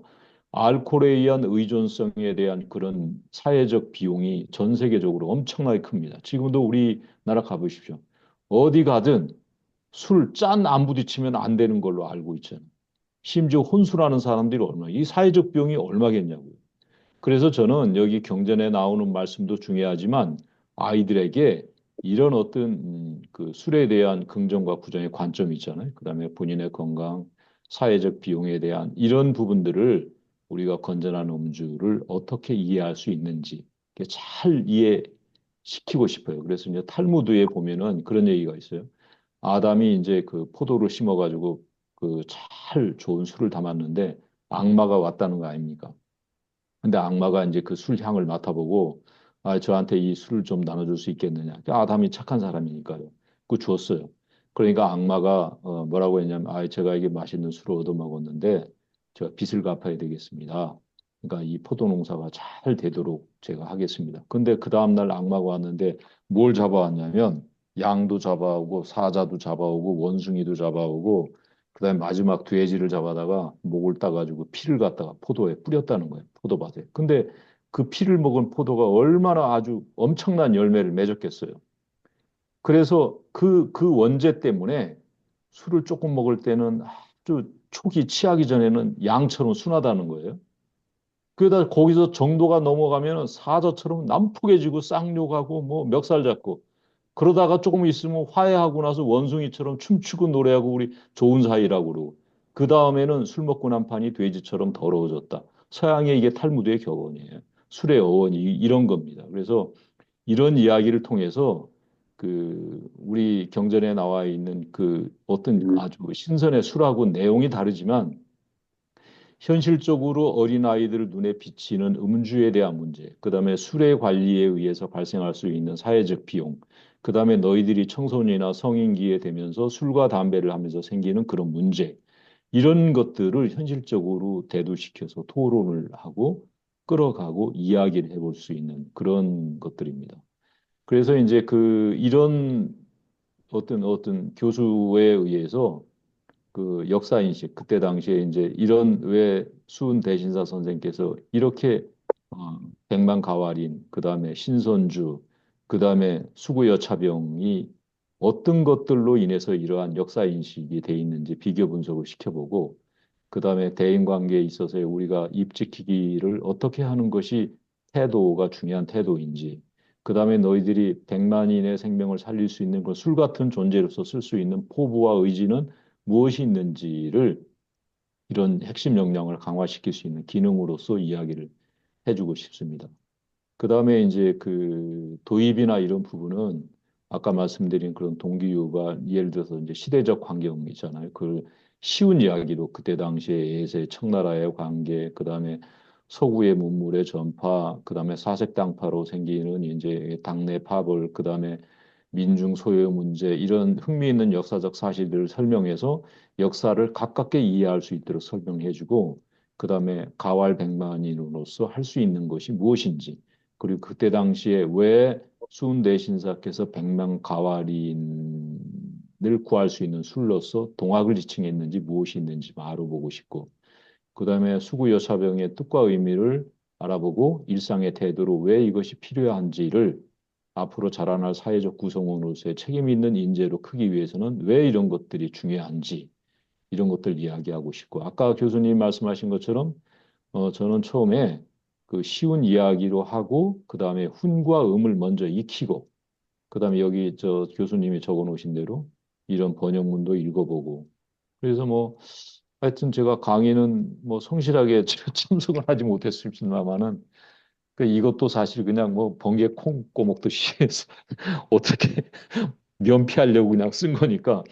알코올에 의한 의존성에 대한 그런 사회적 비용이 전 세계적으로 엄청나게 큽니다. 지금도 우리나라 가보십시오. 어디 가든 술 짠 안 부딪히면 안 되는 걸로 알고 있잖아요. 심지어 혼술하는 사람들이 이 사회적 비용이 얼마겠냐고요. 그래서 저는 여기 경전에 나오는 말씀도 중요하지만 아이들에게 이런 어떤 술에 대한 긍정과 부정의 관점이 있잖아요. 그다음에 본인의 건강, 사회적 비용에 대한 이런 부분들을 우리가 건전한 음주를 어떻게 이해할 수 있는지 잘 이해시키고 싶어요. 그래서 이제 탈무드에 보면은 그런 얘기가 있어요. 아담이 이제 포도를 심어가지고 잘 좋은 술을 담았는데 악마가 왔다는 거 아닙니까? 근데 악마가 이제 그 술 향을 맡아보고 저한테 이 술을 좀 나눠줄 수 있겠느냐. 아담이 착한 사람이니까요. 그 주었어요. 그러니까 악마가 뭐라고 했냐면 제가 이게 맛있는 술을 얻어먹었는데 제가 빚을 갚아야 되겠습니다. 그러니까 이 포도 농사가 잘 되도록 제가 하겠습니다. 근데 그 다음날 악마가 왔는데 뭘 잡아왔냐면 양도 잡아오고 사자도 잡아오고 원숭이도 잡아오고 그다음에 마지막 돼지를 잡아다가 목을 따가지고 피를 갖다가 포도에 뿌렸다는 거예요. 포도밭에. 근데 그 피를 먹은 포도가 얼마나 아주 엄청난 열매를 맺었겠어요. 그래서 그 원죄 때문에 술을 조금 먹을 때는 아주 촉이 취하기 전에는 양처럼 순하다는 거예요. 그러다 거기서 정도가 넘어가면 사자처럼 난폭해지고 쌍욕하고 뭐 멱살 잡고 그러다가 조금 있으면 화해하고 나서 원숭이처럼 춤추고 노래하고 우리 좋은 사이라고 그러고 그 다음에는 술 먹고 난 판이 돼지처럼 더러워졌다. 서양의 이게 탈무드의 격언이에요. 술의 어원이 이런 겁니다. 그래서 이런 이야기를 통해서 우리 경전에 나와 있는 어떤 아주 신선의 술하고 내용이 다르지만 현실적으로 어린아이들 눈에 비치는 음주에 대한 문제, 그다음에 술의 관리에 의해서 발생할 수 있는 사회적 비용, 그다음에 너희들이 청소년이나 성인기에 되면서 술과 담배를 하면서 생기는 그런 문제, 이런 것들을 현실적으로 대두시켜서 토론을 하고 끌어가고 이야기를 해볼 수 있는 그런 것들입니다. 그래서 이제 이런 어떤 교수에 의해서 역사 인식 그때 당시에 이제 이런 왜 수은 대신사 선생께서 이렇게 백만가활인 그다음에 신선주 그다음에 수구여차병이 어떤 것들로 인해서 이러한 역사 인식이 돼 있는지 비교 분석을 시켜보고 그다음에 대인 관계에 있어서 우리가 입 지키기를 어떻게 하는 것이 태도가 중요한 태도인지 그다음에 너희들이 백만인의 생명을 살릴 수 있는 그 술 같은 존재로서 쓸 수 있는 포부와 의지는 무엇이 있는지를 이런 핵심 역량을 강화시킬 수 있는 기능으로서 이야기를 해주고 싶습니다. 그 다음에 이제 도입이나 이런 부분은 아까 말씀드린 그런 동기유가 예를 들어서 이제 시대적 환경 있잖아요. 쉬운 이야기로 그때 당시에 예세 청나라의 관계, 그 다음에 서구의 문물의 전파, 그다음에 사색당파로 생기는 이제 당내 파벌, 그다음에 민중 소외 문제 이런 흥미있는 역사적 사실들을 설명해서 역사를 가깝게 이해할 수 있도록 설명해주고 그다음에 가왈백만인으로서 할 수 있는 것이 무엇인지 그리고 그때 당시에 왜 수훈대신사께서 백만 가왈인을 구할 수 있는 술로서 동학을 지칭했는지 무엇이 있는지 알아보고 싶고 그다음에 수구 여차병의 뜻과 의미를 알아보고 일상의 태도로 왜 이것이 필요한지를 앞으로 자라날 사회적 구성원으로서의 책임 있는 인재로 크기 위해서는 왜 이런 것들이 중요한지 이런 것들 이야기하고 싶고 아까 교수님 말씀하신 것처럼 저는 처음에 그 쉬운 이야기로 하고 그다음에 훈과 음을 먼저 익히고 그다음에 여기 저 교수님이 적어 놓으신 대로 이런 번역문도 읽어보고 그래서 뭐 하여튼 제가 강의는 뭐 성실하게 참석을 하지 못했습니다만은 그 이것도 사실 그냥 뭐 번개 콩 꼬먹듯이 해서 어떻게 면피하려고 그냥 쓴 거니까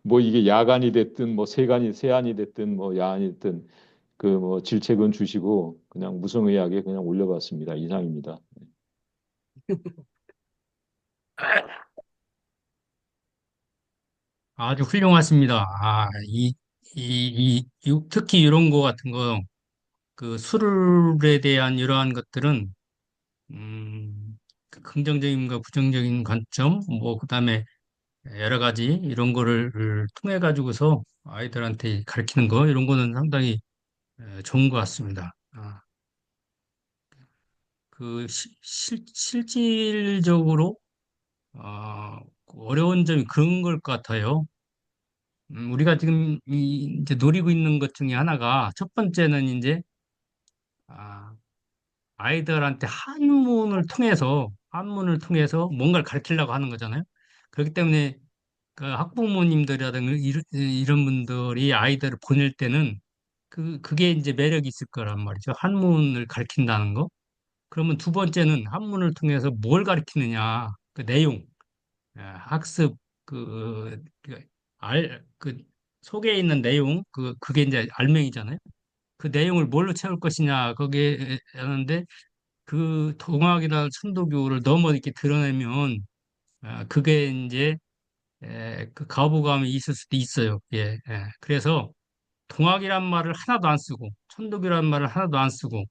뭐 이게 야간이 됐든 뭐 세안이 됐든 뭐 야안이 됐든 그 뭐 질책은 주시고 그냥 무성의하게 그냥 올려봤습니다. 이상입니다. 아주 훌륭하십니다. 특히 이런 거 같은 거, 그 술에 대한 이러한 것들은, 그 긍정적인과 부정적인 관점, 뭐, 그 다음에 여러 가지 이런 거를 통해 가지고서 아이들한테 가르치는 거, 이런 거는 상당히 좋은 것 같습니다. 실질적으로, 어려운 점이 그런 걸 것 같아요. 우리가 지금 이제 노리고 있는 것 중에 하나가 첫 번째는 이제 아, 아이들한테 한문을 통해서 뭔가를 가르치려고 하는 거잖아요. 그렇기 때문에 그 학부모님들이라든가 이런 분들이 아이들을 보낼 때는 그게 이제 매력이 있을 거란 말이죠. 한문을 가르친다는 거. 그러면 두 번째는 한문을 통해서 뭘 가르치느냐, 그 내용, 학습, 그 속에 있는 내용, 그게 이제 알맹이잖아요. 그 내용을 뭘로 채울 것이냐, 거기에 하는데, 그 동학이나 천도교를 너무 이렇게 드러내면, 그게 이제, 그 거부감이 있을 수도 있어요. 예, 예. 그래서 동학이란 말을 하나도 안 쓰고, 천도교란 말을 하나도 안 쓰고,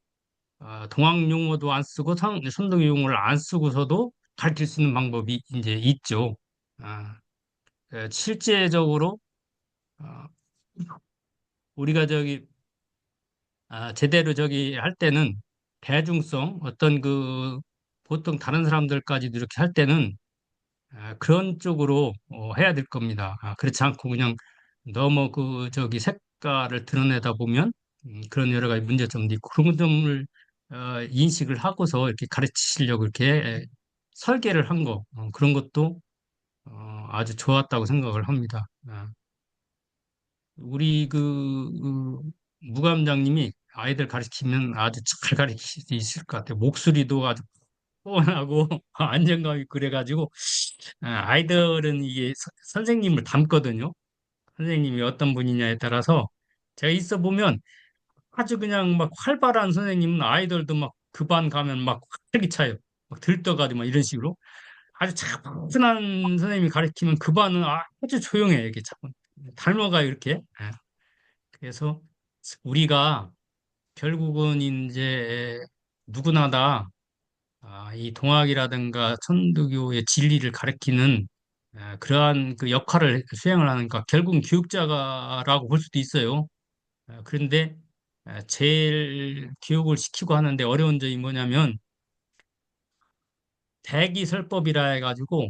동학 용어도 안 쓰고, 천도교 용어를 안 쓰고서도 가르칠 수 있는 방법이 이제 있죠. 아, 실제적으로, 어, 우리가 제대로 할 때는 대중성, 보통 다른 사람들까지도 이렇게 할 때는 그런 쪽으로 해야 될 겁니다. 그렇지 않고 그냥 너무 색깔을 드러내다 보면 그런 여러 가지 문제점도 있고 그런 점을 인식을 하고서 이렇게 가르치시려고 이렇게 설계를 한 거, 그런 것도 아주 좋았다고 생각을 합니다. 우리 무감장님이 아이들 가르치면 아주 잘 가르칠 수 있을 것 같아요. 목소리도 아주 뻔하고 안정감이 그래가지고 아이들은 이게 선생님을 닮거든요. 선생님이 어떤 분이냐에 따라서 제가 있어 보면 아주 그냥 막 활발한 선생님은 아이들도 막 그 반 가면 막 활기차요. 막 들떠가지고 막 이런 식으로 아주 차분한 선생님이 가르치면 그 반은 아주 조용해요. 이게 참 닮아가요 이렇게. 그래서 우리가 결국은 이제 누구나 다 이 동학이라든가 천도교의 진리를 가리키는 그러한 그 역할을 수행을 하니까 결국은 교육자라고 볼 수도 있어요. 그런데 제일 교육을 시키고 하는데 어려운 점이 뭐냐면 대기설법이라 해가지고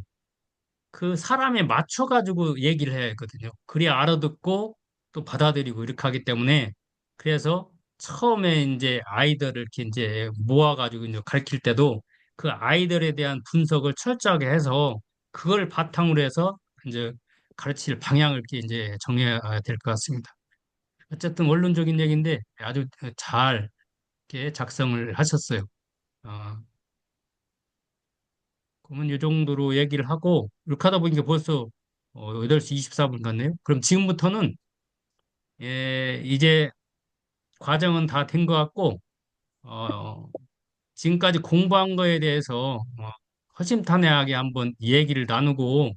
그 사람에 맞춰가지고 얘기를 해야 했거든요. 그래야 알아듣고 또 받아들이고 이렇게 하기 때문에 그래서 처음에 이제 아이들을 이렇게 이제 모아가지고 이제 가르칠 때도 그 아이들에 대한 분석을 철저하게 해서 그걸 바탕으로 해서 이제 가르칠 방향을 이렇게 이제 정해야 될 것 같습니다. 어쨌든 원론적인 얘기인데 아주 잘 이렇게 작성을 하셨어요. 어, 그러면 이 정도로 얘기를 하고 이렇게 하다 보니까 벌써 8시 24분 같네요. 그럼 지금부터는 이제 과정은 다 된 것 같고 어, 지금까지 공부한 거에 대해서 허심탄회하게 한번 얘기를 나누고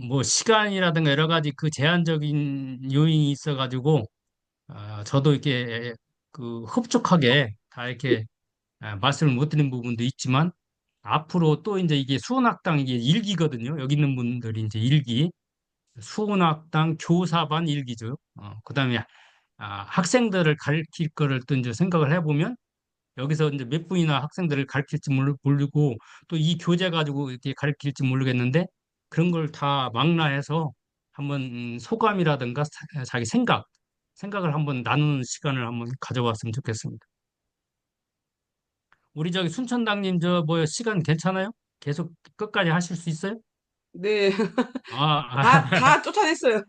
뭐 시간이라든가 여러 가지 그 제한적인 요인이 있어가지고 저도 이렇게 그 흡족하게 다 이렇게 말씀을 못 드린 부분도 있지만 앞으로 또 이제 이게 수원학당 이게 일기거든요. 여기 있는 분들이 이제 일기, 수원학당 교사반 일기죠. 그다음에 학생들을 가르칠 거를 또 이제 생각을 해보면 여기서 이제 몇 분이나 학생들을 가르칠지 모르고 또 이 교재 가지고 이렇게 가르칠지 모르겠는데 그런 걸 다 망라해서 한번 소감이라든가 자기 생각을 한번 나누는 시간을 한번 가져봤으면 좋겠습니다. 우리 저기 순천당님 저 뭐 시간 괜찮아요? 계속 끝까지 하실 수 있어요? 네. 아, 다 쫓아냈어요.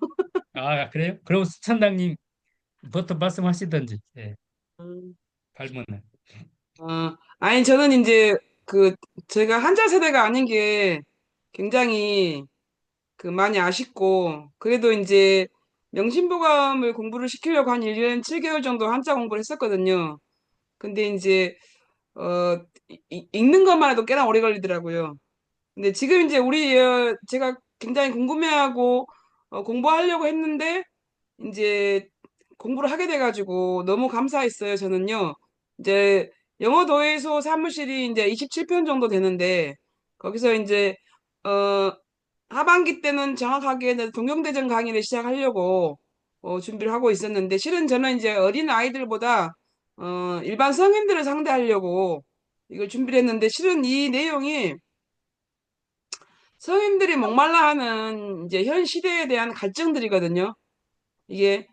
그래요? 그럼 순천당님부터 말씀하시든지. 예, 음, 발문을. 아니, 저는 이제 그, 제가 한자 세대가 아닌 게 굉장히 그 많이 아쉽고, 그래도 이제 명심보감을 공부를 시키려고 한 1년 7개월 정도 한자 공부를 했었거든요. 근데 이제, 어, 읽는 것만 해도 꽤나 오래 걸리더라고요. 근데 지금 이제 제가 굉장히 궁금해하고 공부하려고 했는데, 이제 공부를 하게 돼가지고 너무 감사했어요. 저는요. 이제 영어 도예소 사무실이 이제 27편 정도 되는데 거기서 이제 어 하반기 때는 정확하게 이제 동경대전 강의를 시작하려고 준비를 하고 있었는데 실은 저는 이제 어린 아이들보다 일반 성인들을 상대하려고 이걸 준비를 했는데 실은 이 내용이 성인들이 목말라하는 이제 현 시대에 대한 갈증들이거든요. 이게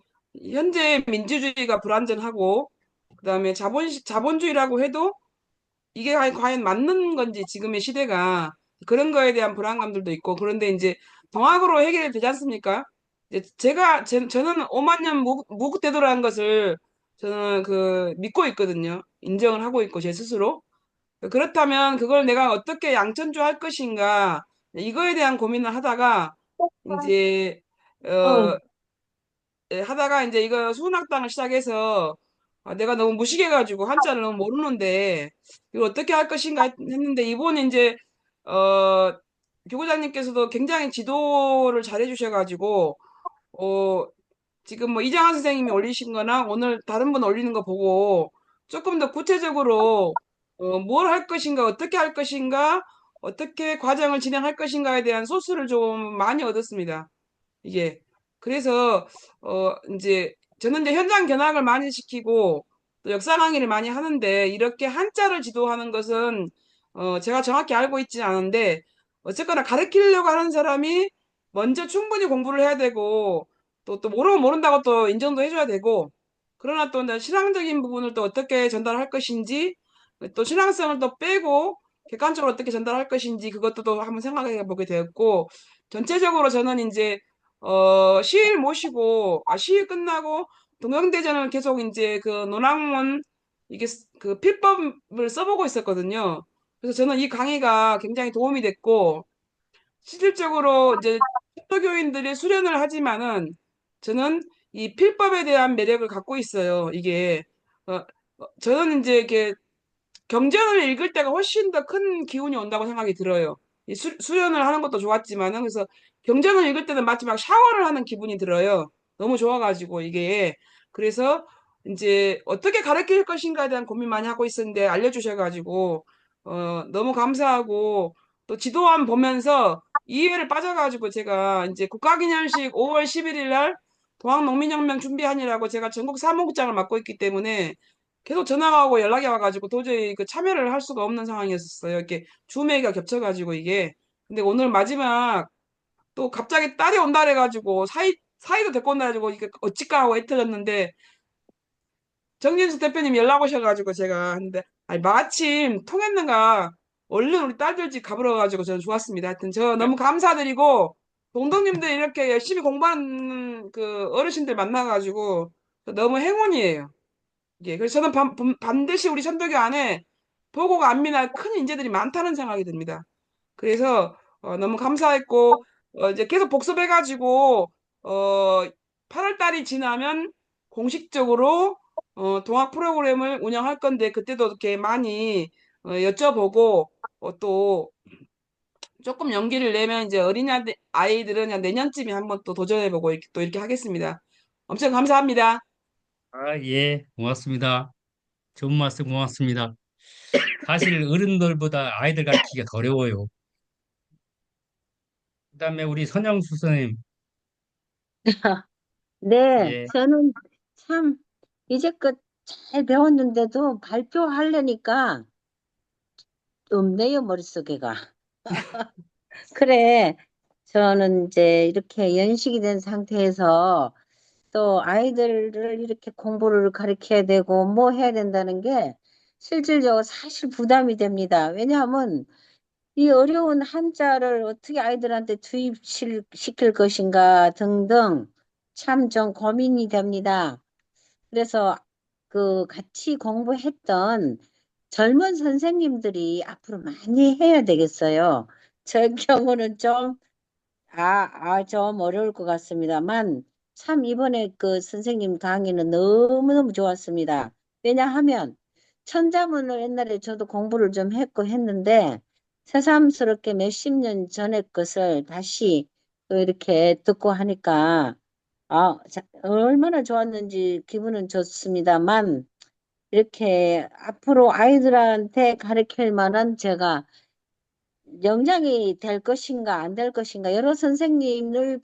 현재 민주주의가 불완전하고 그다음에 자본주의라고 해도 이게 과연 맞는 건지 지금의 시대가 그런 거에 대한 불안감들도 있고 그런데 이제 동학으로 해결이 되지 않습니까? 이제 저는 5만 년 무국대도라는 것을 저는 그 믿고 있거든요. 인정을 하고 있고 제 스스로 그렇다면 그걸 내가 어떻게 양천주할 것인가 이거에 대한 고민을 하다가 이제 어 하다가 이제 이거 수문학당을 시작해서 내가 너무 무식해가지고 한자를 너무 모르는데 이걸 어떻게 할 것인가 했는데 이번에 이제 어 교구장님께서도 굉장히 지도를 잘 해주셔가지고 어 지금 뭐 이장한 선생님이 올리신 거나 오늘 다른 분 올리는 거 보고 조금 더 구체적으로 뭘 할 것인가 어떻게 할 것인가 어떻게 과정을 진행할 것인가에 대한 소스를 좀 많이 얻었습니다. 이게 그래서 이제 저는 이제 현장 견학을 많이 시키고 또 역사 강의를 많이 하는데 이렇게 한자를 지도하는 것은 제가 정확히 알고 있지는 않은데 어쨌거나 가르치려고 하는 사람이 먼저 충분히 공부를 해야 되고 또 모르면 모른다고 또 인정도 해줘야 되고 그러나 또 이제 신앙적인 부분을 또 어떻게 전달할 것인지 또 신앙성을 또 빼고 객관적으로 어떻게 전달할 것인지 그것도 또 한번 생각해 보게 되었고 전체적으로 저는 이제 시일 모시고 시일 끝나고 동영대전을 계속 이제 그 논학문 이게 그 필법을 써보고 있었거든요. 그래서 저는 이 강의가 굉장히 도움이 됐고 실질적으로 이제 초교인들이 수련을 하지만은 저는 이 필법에 대한 매력을 갖고 있어요. 이게 저는 이제 이렇게 경전을 읽을 때가 훨씬 더 큰 기운이 온다고 생각이 들어요. 이 수련을 하는 것도 좋았지만은 그래서 경전을 읽을 때는 마치 막 샤워를 하는 기분이 들어요. 너무 좋아가지고 이게 그래서 이제 어떻게 가르칠 것인가에 대한 고민 많이 하고 있었는데 알려주셔가지고 너무 감사하고 또 지도안 보면서 이해를 빠져가지고 제가 이제 국가기념식 5월 11일 날 동학농민혁명 준비하느라고 제가 전국 사무국장을 맡고 있기 때문에 계속 전화가 오고 연락이 와가지고 도저히 그 참여를 할 수가 없는 상황이었어요. 이렇게 주메이가 겹쳐가지고 이게. 근데 오늘 마지막 또 갑자기 딸이 온다 그래가지고 사이도 데리고 온다 해가지고 이게 어찌까 하고 애터졌는데 정진수 대표님 연락 오셔가지고 제가 했는데 아니 마침 통했는가 얼른 우리 딸들 집 가보러 가지고 저는 좋았습니다. 하여튼 저 너무 감사드리고 동동님들 이렇게 열심히 공부하는 그 어르신들 만나가지고 너무 행운이에요. 예, 그래서 저는 반드시 우리 천도교 안에 보고가 안 미날 큰 인재들이 많다는 생각이 듭니다. 그래서 너무 감사했고 이제 계속 복습해가지고 8월 달이 지나면 공식적으로 동학 프로그램을 운영할 건데 그때도 이렇게 많이 여쭤보고 또 조금 용기를 내면 이제 아이들은 그냥 내년쯤에 한번 또 도전해보고 또 이렇게 하겠습니다. 엄청 감사합니다. 아, 예, 고맙습니다. 좋은 말씀 고맙습니다. 사실 어른들보다 아이들 가르치기가 더 어려워요. 그다음에 우리 선영수 선생님, 네, 예, 저는 참 이제껏 잘 배웠는데도 발표하려니까 없네요, 머릿속에가. 그래, 저는 이제 이렇게 연식이 된 상태에서 또 아이들을 이렇게 공부를 가르쳐야 되고 뭐 해야 된다는 게 실질적으로 사실 부담이 됩니다. 왜냐하면 이 어려운 한자를 어떻게 아이들한테 투입시킬 것인가 등등 참 좀 고민이 됩니다. 그래서 그 같이 공부했던 젊은 선생님들이 앞으로 많이 해야 되겠어요. 저 경우는 좀 어려울 것 같습니다만, 참 이번에 그 선생님 강의는 너무너무 좋았습니다. 왜냐하면, 천자문을 옛날에 저도 공부를 좀 했고 했는데, 새삼스럽게 몇십 년 전의 것을 다시 또 이렇게 듣고 하니까, 얼마나 좋았는지 기분은 좋습니다만, 이렇게 앞으로 아이들한테 가르칠 만한 제가 역량이 될 것인가 안 될 것인가 여러 선생님을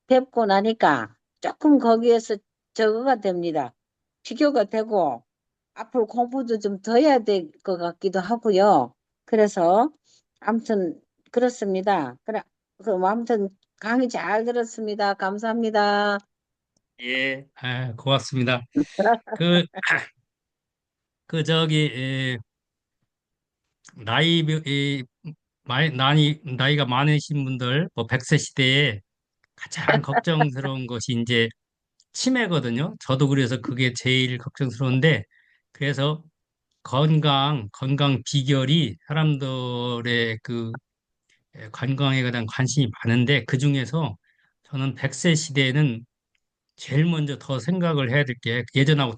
뵙고 나니까 조금 거기에서 저거가 됩니다. 비교가 되고 앞으로 공부도 좀 더 해야 될 것 같기도 하고요. 그래서 아무튼 그렇습니다. 그럼 아무튼 강의 잘 들었습니다. 감사합니다. 예, 아, 고맙습니다. 그, 저기, 나이가 많으신 분들, 뭐 100세 시대에 가장 걱정스러운 것이 이제 치매거든요. 저도 그래서 그게 제일 걱정스러운데, 그래서 건강 비결이 사람들의 그 건강에 대한 관심이 많은데, 그 중에서 저는 100세 시대에는 제일 먼저 더 생각을 해야 될 게 예전과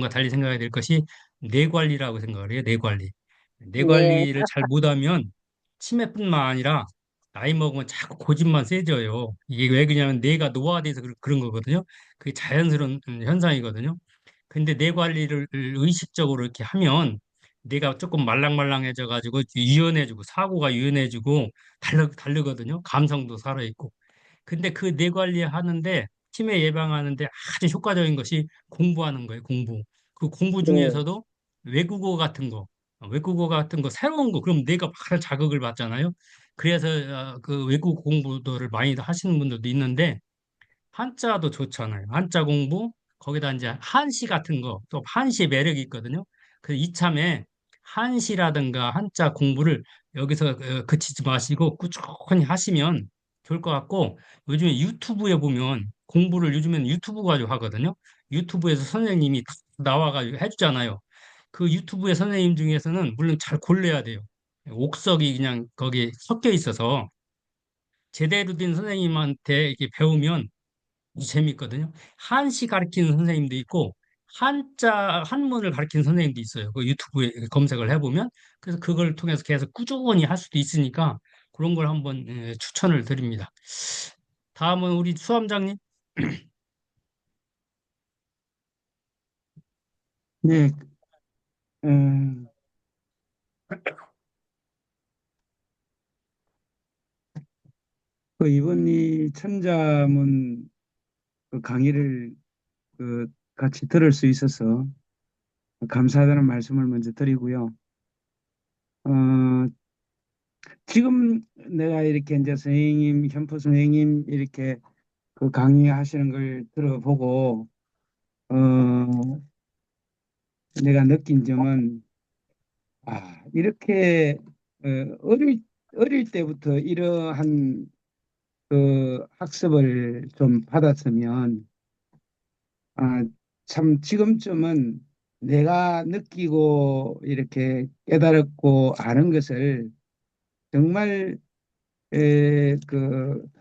달리 생각해야 될 것이 뇌 관리라고 생각을 해요. 뇌 관리. 뇌 네, 관리를 잘 못하면 치매뿐만 아니라 나이 먹으면 자꾸 고집만 세져요. 이게 왜 그러냐면 뇌가 노화돼서 그런 거거든요. 그게 자연스러운 현상이거든요. 근데 뇌 관리를 의식적으로 이렇게 하면 뇌가 조금 말랑말랑해져 가지고 유연해지고 사고가 유연해지고 다르거든요. 감성도 살아있고. 근데 그 뇌 관리하는데 치매 예방하는데 아주 효과적인 것이 공부하는 거예요, 공부. 그 공부 네, 중에서도 외국어 같은 거 새로운 거 그럼 뇌가 바로 자극을 받잖아요. 그래서 그 외국 공부들을 많이 하시는 분들도 있는데 한자도 좋잖아요. 한자 공부, 거기다 이제 한시 같은 거, 또 한시의 매력이 있거든요. 그 이참에 한시라든가 한자 공부를 여기서 그치지 마시고 꾸준히 하시면 좋을 것 같고, 요즘에 유튜브에 보면 공부를 요즘에는 유튜브 가지고 하거든요. 유튜브에서 선생님이 다 나와가지고 해주잖아요. 그 유튜브의 선생님 중에서는 물론 잘 골라야 돼요. 옥석이 그냥 거기에 섞여 있어서 제대로 된 선생님한테 이렇게 배우면 재밌거든요. 한시 가르치는 선생님도 있고 한문을 가르치는 선생님도 있어요. 그 유튜브에 검색을 해보면 그래서 그걸 통해서 계속 꾸준히 할 수도 있으니까 그런 걸 한번 추천을 드립니다. 다음은 우리 수함장님. 네, 음, 그 이번 이 천자문 그 강의를 그 같이 들을 수 있어서 감사하다는 말씀을 먼저 드리고요. 어, 지금 내가 이렇게 이제 현포 선생님 이렇게 그 강의하시는 걸 들어보고 어, 내가 느낀 점은 이렇게 어, 어릴 때부터 이러한 그 학습을 좀 받았으면 아, 참 지금쯤은 내가 느끼고 이렇게 깨달았고 아는 것을 정말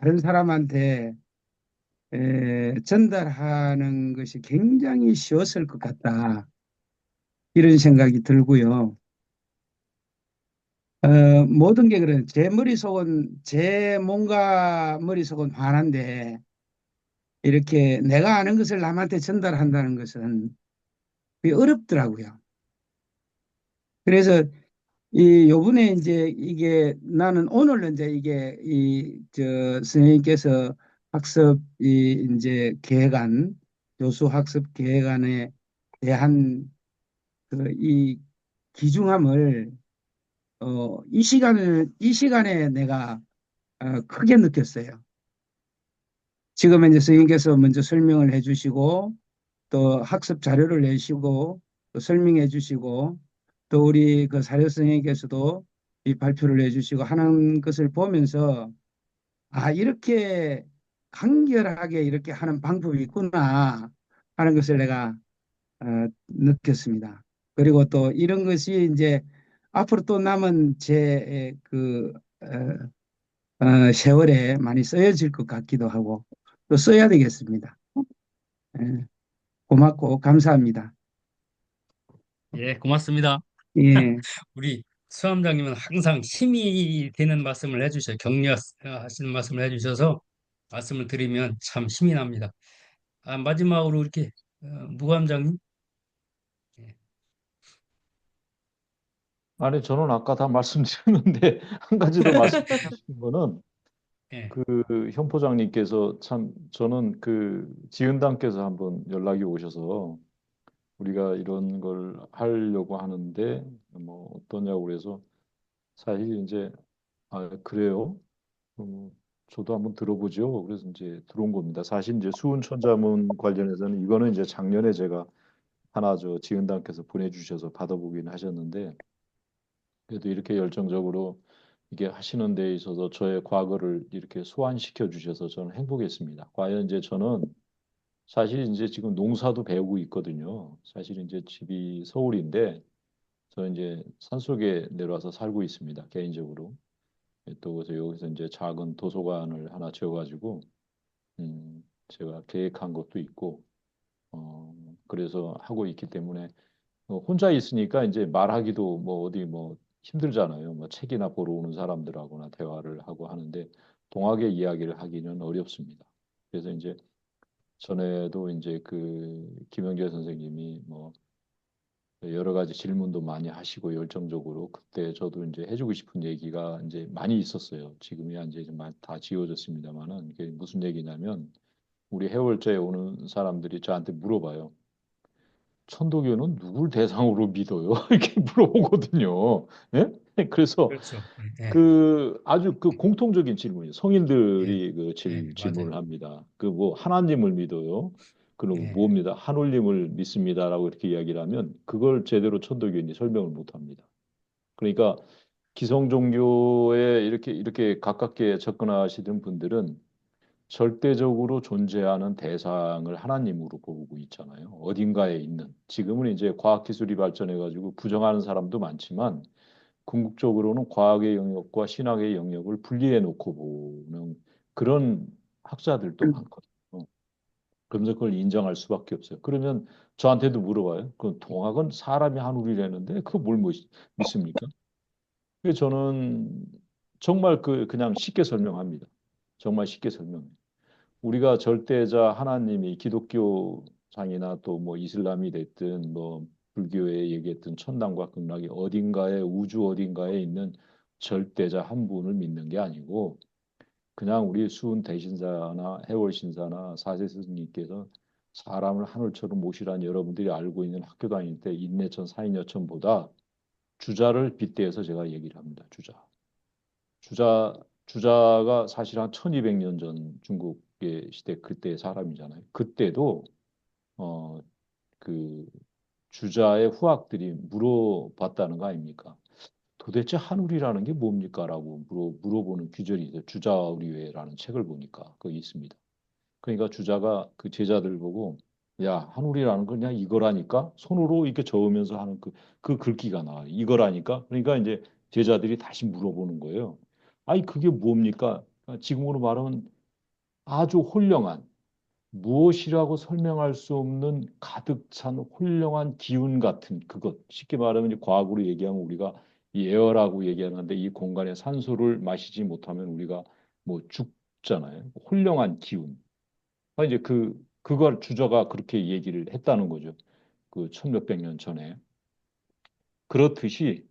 다른 사람한테 전달하는 것이 굉장히 쉬웠을 것 같다. 이런 생각이 들고요. 모든 게 그래요. 제 몸과 머릿속은 하나인데, 이렇게 내가 아는 것을 남한테 전달한다는 것은 그게 어렵더라고요. 그래서 요번에 이제 이게 나는 오늘 이제 이게 선생님께서 이제 계획안, 교수 학습 계획안에 대한 이 귀중함을 이 시간에 내가 크게 느꼈어요. 지금 이제 선생님께서 먼저 설명을 해주시고 또 학습 자료를 내시고 또 설명해 주시고 또 우리 그 사료 선생님께서도 이 발표를 해주시고 하는 것을 보면서 아, 이렇게 간결하게 이렇게 하는 방법이 있구나 하는 것을 내가 어, 느꼈습니다. 그리고 또 이런 것이 이제 앞으로 또 남은 세월에 많이 쓰여질 것 같기도 하고 또 써야 되겠습니다. 예, 고맙고 감사합니다. 예, 고맙습니다. 예. 우리 수함장님은 항상 힘이 되는 말씀을 해주셔, 격려하시는 말씀을 해주셔서 말씀을 드리면 참 힘이 납니다. 마지막으로 이렇게 무감장님, 예, 아니, 저는 아까 다 말씀드렸는데, 한 가지 더 말씀드리고 싶은 거는, 예, 그 현포장님께서 참, 저는 그 지은당께서 한번 연락이 오셔서, 우리가 이런 걸 하려고 하는데, 뭐, 어떠냐고 그래서, 사실 이제, 아, 그래요? 저도 한번 들어보죠. 그래서 이제 들어온 겁니다. 사실 이제 수훈천자문 관련해서는 이거는 이제 작년에 제가 하나 지은당께서 보내주셔서 받아보긴 하셨는데, 그래도 이렇게 열정적으로 이게 하시는 데 있어서 저의 과거를 이렇게 소환시켜 주셔서 저는 행복했습니다. 과연 이제 저는 사실 이제 지금 농사도 배우고 있거든요. 사실 이제 집이 서울인데 저 이제 산속에 내려와서 살고 있습니다. 개인적으로. 또 그래서 여기서 이제 작은 도서관을 하나 지어가지고 제가 계획한 것도 있고 그래서 하고 있기 때문에 혼자 있으니까 이제 말하기도 뭐 어디 뭐 힘들잖아요. 뭐 책이나 보러 오는 사람들하고나 대화를 하고 하는데 동학의 이야기를 하기는 어렵습니다. 그래서 이제 전에도 이제 그 김영재 선생님이 뭐 여러 가지 질문도 많이 하시고 열정적으로 그때 저도 이제 해주고 싶은 얘기가 이제 많이 있었어요. 지금이야 이제 좀 다 지워졌습니다만은 이게 무슨 얘기냐면 우리 해월자에 오는 사람들이 저한테 물어봐요. 천도교는 누굴 대상으로 믿어요? 이렇게 물어보거든요. 예? 그래서 그렇죠. 예, 그 아주 그 공통적인 질문이에요. 예, 성인들이 그 예, 맞아요. 질문을 합니다. 그 뭐 하나님을 믿어요? 그럼 예, 뭡니다. 하늘님을 믿습니다라고 이렇게 이야기를 하면 그걸 제대로 천도교인이 설명을 못 합니다. 그러니까 기성 종교에 이렇게 가깝게 접근하시던 분들은 절대적으로 존재하는 대상을 하나님으로 보고 있잖아요. 어딘가에 있는. 지금은 이제 과학기술이 발전해가지고 부정하는 사람도 많지만 궁극적으로는 과학의 영역과 신학의 영역을 분리해 놓고 보는 그런 학자들도 많거든요. 그러면서 그걸 인정할 수밖에 없어요. 그러면 저한테도 물어봐요. 그 동학은 사람이 하늘이라는데 그거 뭘 믿습니까? 그래서 저는 정말 그냥 쉽게 설명합니다. 정말 쉽게 설명해요. 우리가 절대자 하나님이 기독교상이나 또 뭐 이슬람이 됐든 뭐 불교에 얘기했던 천당과 극락이 어딘가에 우주 어딘가에 있는 절대자 한 분을 믿는 게 아니고 그냥 우리 수은 대신사나 해월 신사나 사세 스님께서 사람을 하늘처럼 모시라는 여러분들이 알고 있는 학교 다닐 때 인내천 사인여천보다 주자를 빗대어서 제가 얘기를 합니다. 주자 주자가 사실 한 1200년 전 중국의 시대 그때 사람이잖아요. 그때도 어 그 주자의 후학들이 물어봤다는 거 아닙니까? 도대체 한울이라는 게 뭡니까?라고 물어보는 규절이 있어요. 주자의례라는 책을 보니까 거기 있습니다. 그러니까 주자가 그 제자들 보고 야 한울이라는 건 그냥 이거라니까 손으로 이렇게 저으면서 하는 그 글귀가 나와요. 이거라니까. 그러니까 이제 제자들이 다시 물어보는 거예요. 아니 그게 뭡니까? 지금으로 말하면 아주 홀령한 무엇이라고 설명할 수 없는 가득 찬 홀령한 기운 같은 그것. 쉽게 말하면 이제 과학으로 얘기하면 우리가 이 에어라고 얘기하는데 이 공간에 산소를 마시지 못하면 우리가 뭐 죽잖아요. 홀령한 기운. 이제 그걸 주저가 그렇게 얘기를 했다는 거죠. 그 천몇백 년 전에. 그렇듯이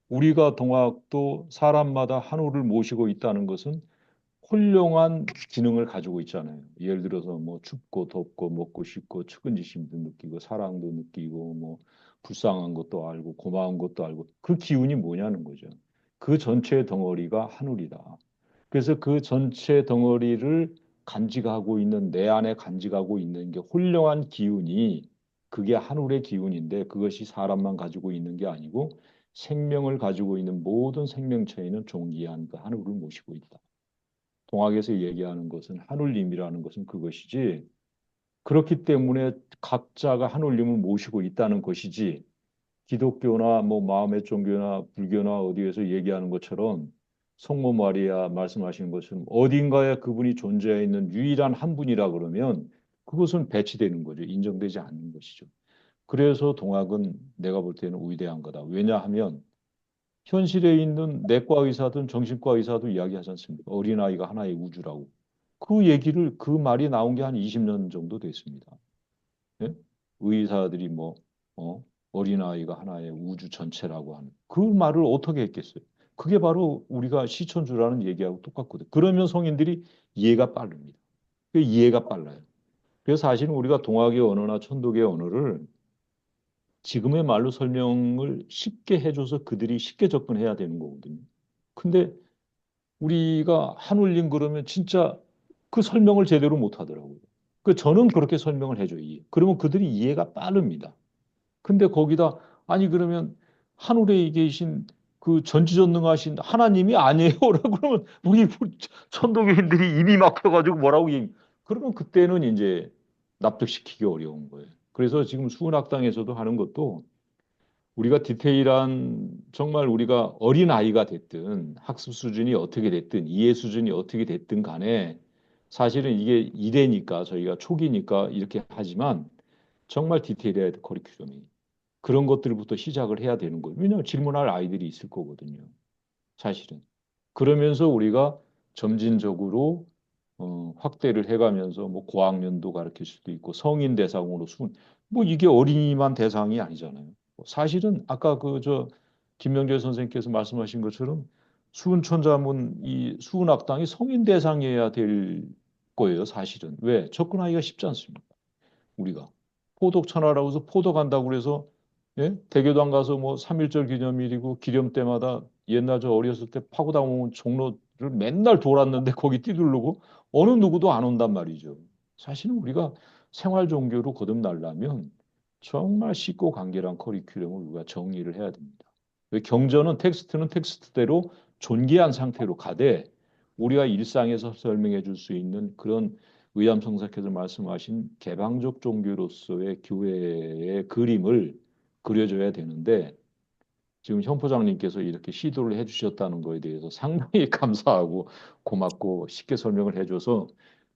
우리가 동학도 사람마다 한우를 모시고 있다는 것은 훌륭한 기능을 가지고 있잖아요. 예를 들어서 뭐 춥고 덥고 먹고 싶고 측은지심도 느끼고 사랑도 느끼고 뭐 불쌍한 것도 알고 고마운 것도 알고 그 기운이 뭐냐는 거죠. 그 전체 덩어리가 한울이다. 그래서 그 전체 덩어리를 간직하고 있는 내 안에 간직하고 있는 게 훌륭한 기운이 그게 한울의 기운인데 그것이 사람만 가지고 있는 게 아니고 생명을 가지고 있는 모든 생명체에는 존귀한 그 한울을 모시고 있다. 동학에서 얘기하는 것은 한울림이라는 것은 그것이지 그렇기 때문에 각자가 한울림을 모시고 있다는 것이지 기독교나 뭐 마음의 종교나 불교나 어디에서 얘기하는 것처럼 성모 마리아 말씀하시는 것처럼 어딘가에 그분이 존재해 있는 유일한 한 분이라 그러면 그것은 배치되는 거죠. 인정되지 않는 것이죠. 그래서 동학은 내가 볼 때는 위대한 거다. 왜냐하면 현실에 있는 내과 의사든 정신과 의사도 이야기하지 않습니까? 어린아이가 하나의 우주라고. 그 얘기를 그 말이 나온 게 한 20년 정도 됐습니다. 예? 의사들이 뭐 어린아이가 하나의 우주 전체라고 하는 그 말을 어떻게 했겠어요? 그게 바로 우리가 시천주라는 얘기하고 똑같거든. 그러면 성인들이 이해가 빠릅니다. 그 이해가 빨라요. 그래서 사실은 우리가 동학의 언어나 천독의 언어를 지금의 말로 설명을 쉽게 해줘서 그들이 쉽게 접근해야 되는 거거든요. 근데 우리가 한울림 그러면 진짜 그 설명을 제대로 못 하더라고요. 그 저는 그렇게 설명을 해줘요. 그러면 그들이 이해가 빠릅니다. 근데 거기다 아니 그러면 하늘에 계신 그 전지전능하신 하나님이 아니에요라고 그러면 우리 천도교인들이 입이 막혀가지고 뭐라고 그러면 그때는 이제 납득시키기 어려운 거예요. 그래서 지금 수은학당에서도 하는 것도 우리가 디테일한 정말 우리가 어린 아이가 됐든 학습 수준이 어떻게 됐든 이해 수준이 어떻게 됐든 간에 사실은 이게 이래니까 저희가 초기니까 이렇게 하지만 정말 디테일해야 돼 커리큘럼이. 그런 것들부터 시작을 해야 되는 거예요. 왜냐하면 질문할 아이들이 있을 거거든요. 사실은. 그러면서 우리가 점진적으로 확대를 해가면서 뭐 고학년도 가르칠 수도 있고 성인 대상으로 뭐 이게 어린이만 대상이 아니잖아요. 사실은 아까 그 김명재 선생님께서 말씀하신 것처럼 수은천자문 이 수은학당이 성인 대상이어야 될 거예요. 사실은 왜 접근하기가 쉽지 않습니까? 우리가 포독천하라고 해서 포독 한다고 그래서 예? 대교당 가서 뭐 3.1절 기념일이고 기념 때마다 옛날 저 어렸을 때 파고다 온 종로를 맨날 돌았는데 거기 띠두르고 어느 누구도 안 온단 말이죠. 사실은 우리가 생활 종교로 거듭나려면 정말 쉽고 간결한 커리큘럼을 우리가 정리를 해야 됩니다. 왜 경전은 텍스트는 텍스트대로 존귀한 상태로 가되 우리가 일상에서 설명해 줄 수 있는 그런 의암성사께서 말씀하신 개방적 종교로서의 교회의 그림을 그려줘야 되는데 지금 현포장님께서 이렇게 시도를 해주셨다는 거에 대해서 상당히 감사하고 고맙고 쉽게 설명을 해줘서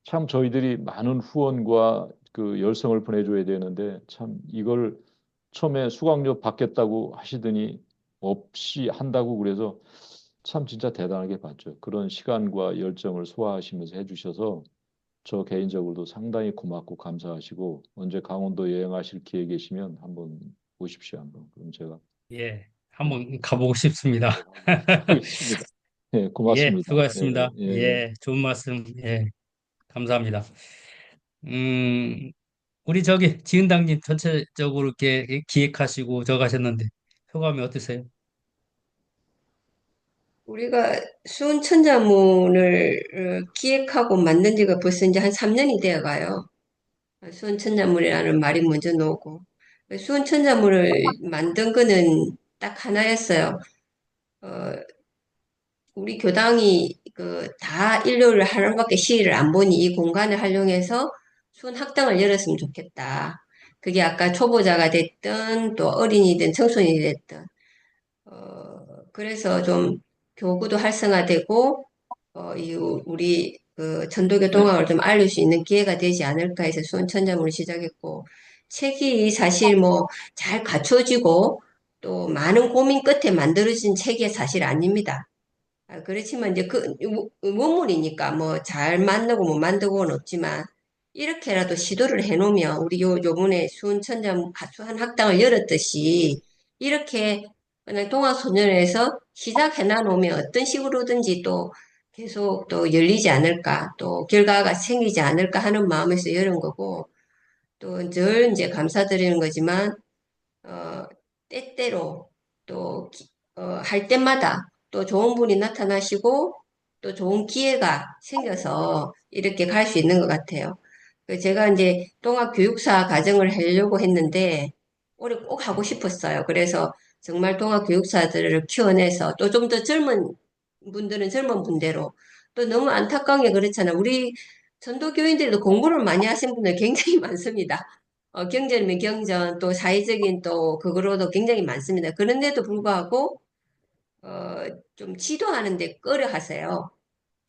참 저희들이 많은 후원과 그 열성을 보내줘야 되는데 참 이걸 처음에 수강료 받겠다고 하시더니 없이 한다고 그래서 참 진짜 대단하게 봤죠. 그런 시간과 열정을 소화하시면서 해주셔서 저 개인적으로도 상당히 고맙고 감사하시고 언제 강원도 여행하실 기회 계시면 한번 오십시오 한번. 그럼 제가 예, 네, 한번 가보고 싶습니다. 하겠습니다. 네, 예, 고맙습니다. 네, 수고하셨습니다. 예. 예, 좋은 말씀, 예, 감사합니다. 음, 우리 저기 지은당님 전체적으로 이렇게 기획하시고 저거 하셨는데 소감이 어떠세요? 우리가 수은천자문을 기획하고 만든 지가 벌써 이제 한 3년이 되어 가요. 수은천자문이라는 말이 먼저 나오고. 수은천자문을 만든 거는 딱 하나였어요. 어, 우리 교당이 그 다 일요일 하루밖에 시위를 안 보니 이 공간을 활용해서 수은학당을 열었으면 좋겠다. 그게 아까 초보자가 됐든 또 어린이든 청소년이 됐든 그래서 좀 교구도 활성화되고, 우리 그 천도교 동학을 좀 알릴 수 있는 기회가 되지 않을까 해서 수원천자문을 시작했고, 책이 사실 뭐 잘 갖춰지고 또 많은 고민 끝에 만들어진 책이 사실 아닙니다. 그렇지만 이제 그 원물이니까 뭐 잘 만들고 못 만들고는 없지만 이렇게라도 시도를 해놓으면 우리 요번에 수원 학당을 열었듯이 이렇게 그냥 동학소년에서 시작해놔 놓으면 어떤 식으로든지 또 계속 또 열리지 않을까 또 결과가 생기지 않을까 하는 마음에서 열은 거고 또 늘 이제 감사드리는 거지만 때때로 또, 할 때마다 또 좋은 분이 나타나시고 또 좋은 기회가 생겨서 이렇게 갈 수 있는 것 같아요. 제가 이제 동학교육사 과정을 하려고 했는데 올해 꼭 하고 싶었어요. 그래서 정말 동학교육사들을 키워내서 또 좀 더 젊은 분들은 젊은 분대로 또 너무 안타까운 게 그렇잖아요. 우리 전도교인들도 공부를 많이 하신 분들 굉장히 많습니다. 경전이면 경전, 또 사회적인 또 그거로도 굉장히 많습니다. 그런데도 불구하고, 좀 지도하는데 꺼려 하세요.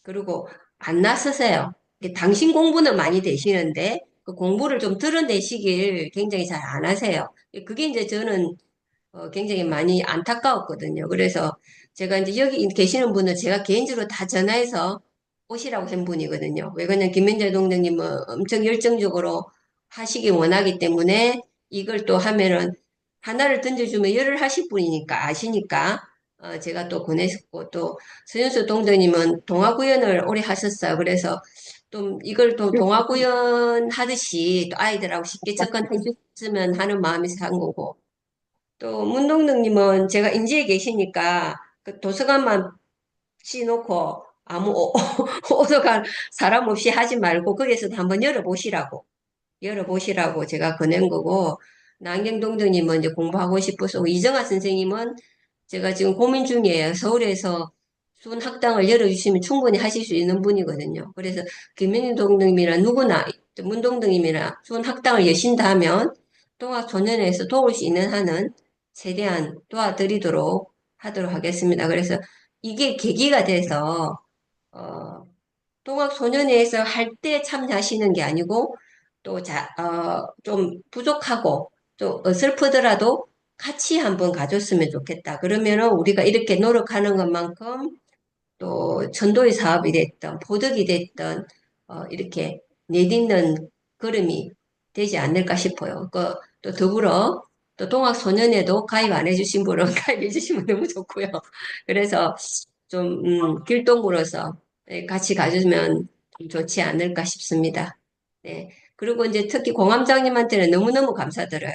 그리고 안 나서세요. 당신 공부는 많이 되시는데, 그 공부를 좀 드러내시길 굉장히 잘 안 하세요. 그게 이제 저는 굉장히 많이 안타까웠거든요. 그래서 제가 이제 여기 계시는 분은 제가 개인적으로 다 전화해서 오시라고 한 분이거든요. 왜 그러냐면 김민재 동정님은 엄청 열정적으로 하시기 원하기 때문에 이걸 또 하면은 하나를 던져주면 열을 하실 분이니까 아시니까 제가 또 보냈고 또 서윤수 동정님은 동아구연을 오래 하셨어요. 그래서 좀 이걸 또 동아구연 하듯이 또 아이들하고 쉽게 접근해 줬으면 하는 마음에서 한 거고 또 문동덕님은 제가 인지에 계시니까 그 도서관만 씌놓고 아무 오서간 사람 없이 하지 말고 거기서도 한번 열어보시라고 제가 권한 거고 남경동덕님은 이제 공부하고 싶어서 이정아 선생님은 제가 지금 고민 중이에요. 서울에서 수은 학당을 열어주시면 충분히 하실 수 있는 분이거든요. 그래서 김민희 동덕님이나 누구나 문동덕님이나 수은 학당을 여신다 하면 동학소년에서 도울 수 있는 한은 최대한 도와드리도록 하도록 하겠습니다. 그래서 이게 계기가 돼서 동학소년회에서 할 때 참여하시는 게 아니고 좀 부족하고 또 어설프더라도 같이 한번 가줬으면 좋겠다. 그러면은 우리가 이렇게 노력하는 것만큼 또 전도의 사업이 됐던 포덕이 됐던 이렇게 내딛는 걸음이 되지 않을까 싶어요. 또 더불어 또 동학소년회도 가입 안 해주신 분은 가입해 주시면 너무 좋고요. 그래서 좀 길동무로서 같이 가주면 좀 좋지 않을까 싶습니다. 네. 그리고 이제 특히 공함장님한테는 너무너무 감사드려요.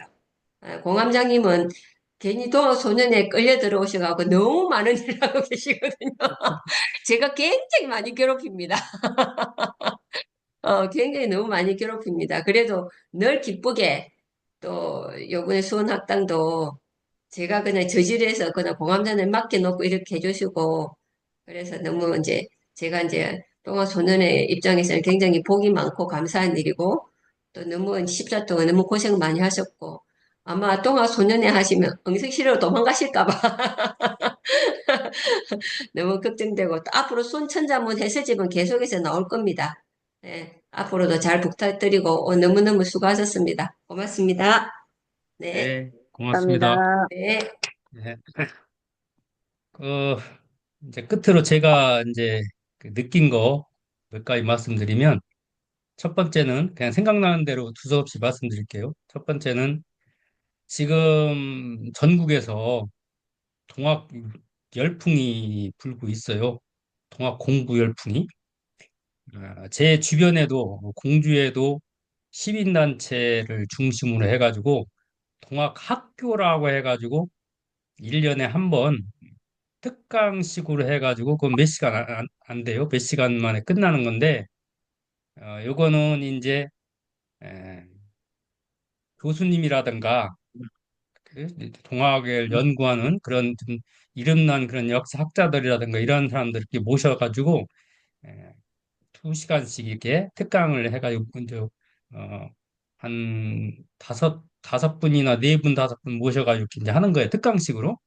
공함장님은 괜히 동학소년에 끌려 들어오셔가지고 너무 많은 일을 하고 계시거든요. 제가 굉장히 많이 괴롭힙니다. 굉장히 너무 많이 괴롭힙니다. 그래도 늘 기쁘게 또 요번에 수원학당도 제가 그냥 저질해서 그냥 공감전에 맡겨놓고 이렇게 해주시고 그래서 너무 이제 제가 이제 동아소년의 입장에서는 굉장히 복이 많고 감사한 일이고 또 너무 10년 동안 너무 고생 많이 하셨고 아마 동아소년회 하시면 응석실로 도망가실까 봐 너무 걱정되고 또 앞으로 순천자문 해설집은 계속해서 나올 겁니다. 네, 앞으로도 잘 부탁드리고 너무너무 수고하셨습니다. 고맙습니다. 네, 네, 고맙습니다. 감사합니다. 네, 네. 그, 이제 끝으로 제가 이제 그 느낀 거 몇 가지 말씀드리면, 첫 번째는 그냥 생각나는 대로 두서없이 말씀드릴게요. 첫 번째는 지금 전국에서 동학 열풍이 불고 있어요. 동학 공부 열풍이. 제 주변에도 공주에도 시민단체를 중심으로 해가지고 동학 학교라고 해가지고 1년에 한 번 특강식으로 해가지고 그건 몇 시간 안 돼요. 몇 시간 만에 끝나는 건데 요거는 이제 에, 교수님이라든가 그 동학을 연구하는 그런 좀 이름난 그런 역사학자들이라든가 이런 사람들 이렇게 모셔가지고 에, 2시간씩 이렇게 특강을 해가지고 이제 한 다섯 분이나 네 분 다섯 분 모셔가지고 이렇게 이제 하는 거예요. 특강식으로.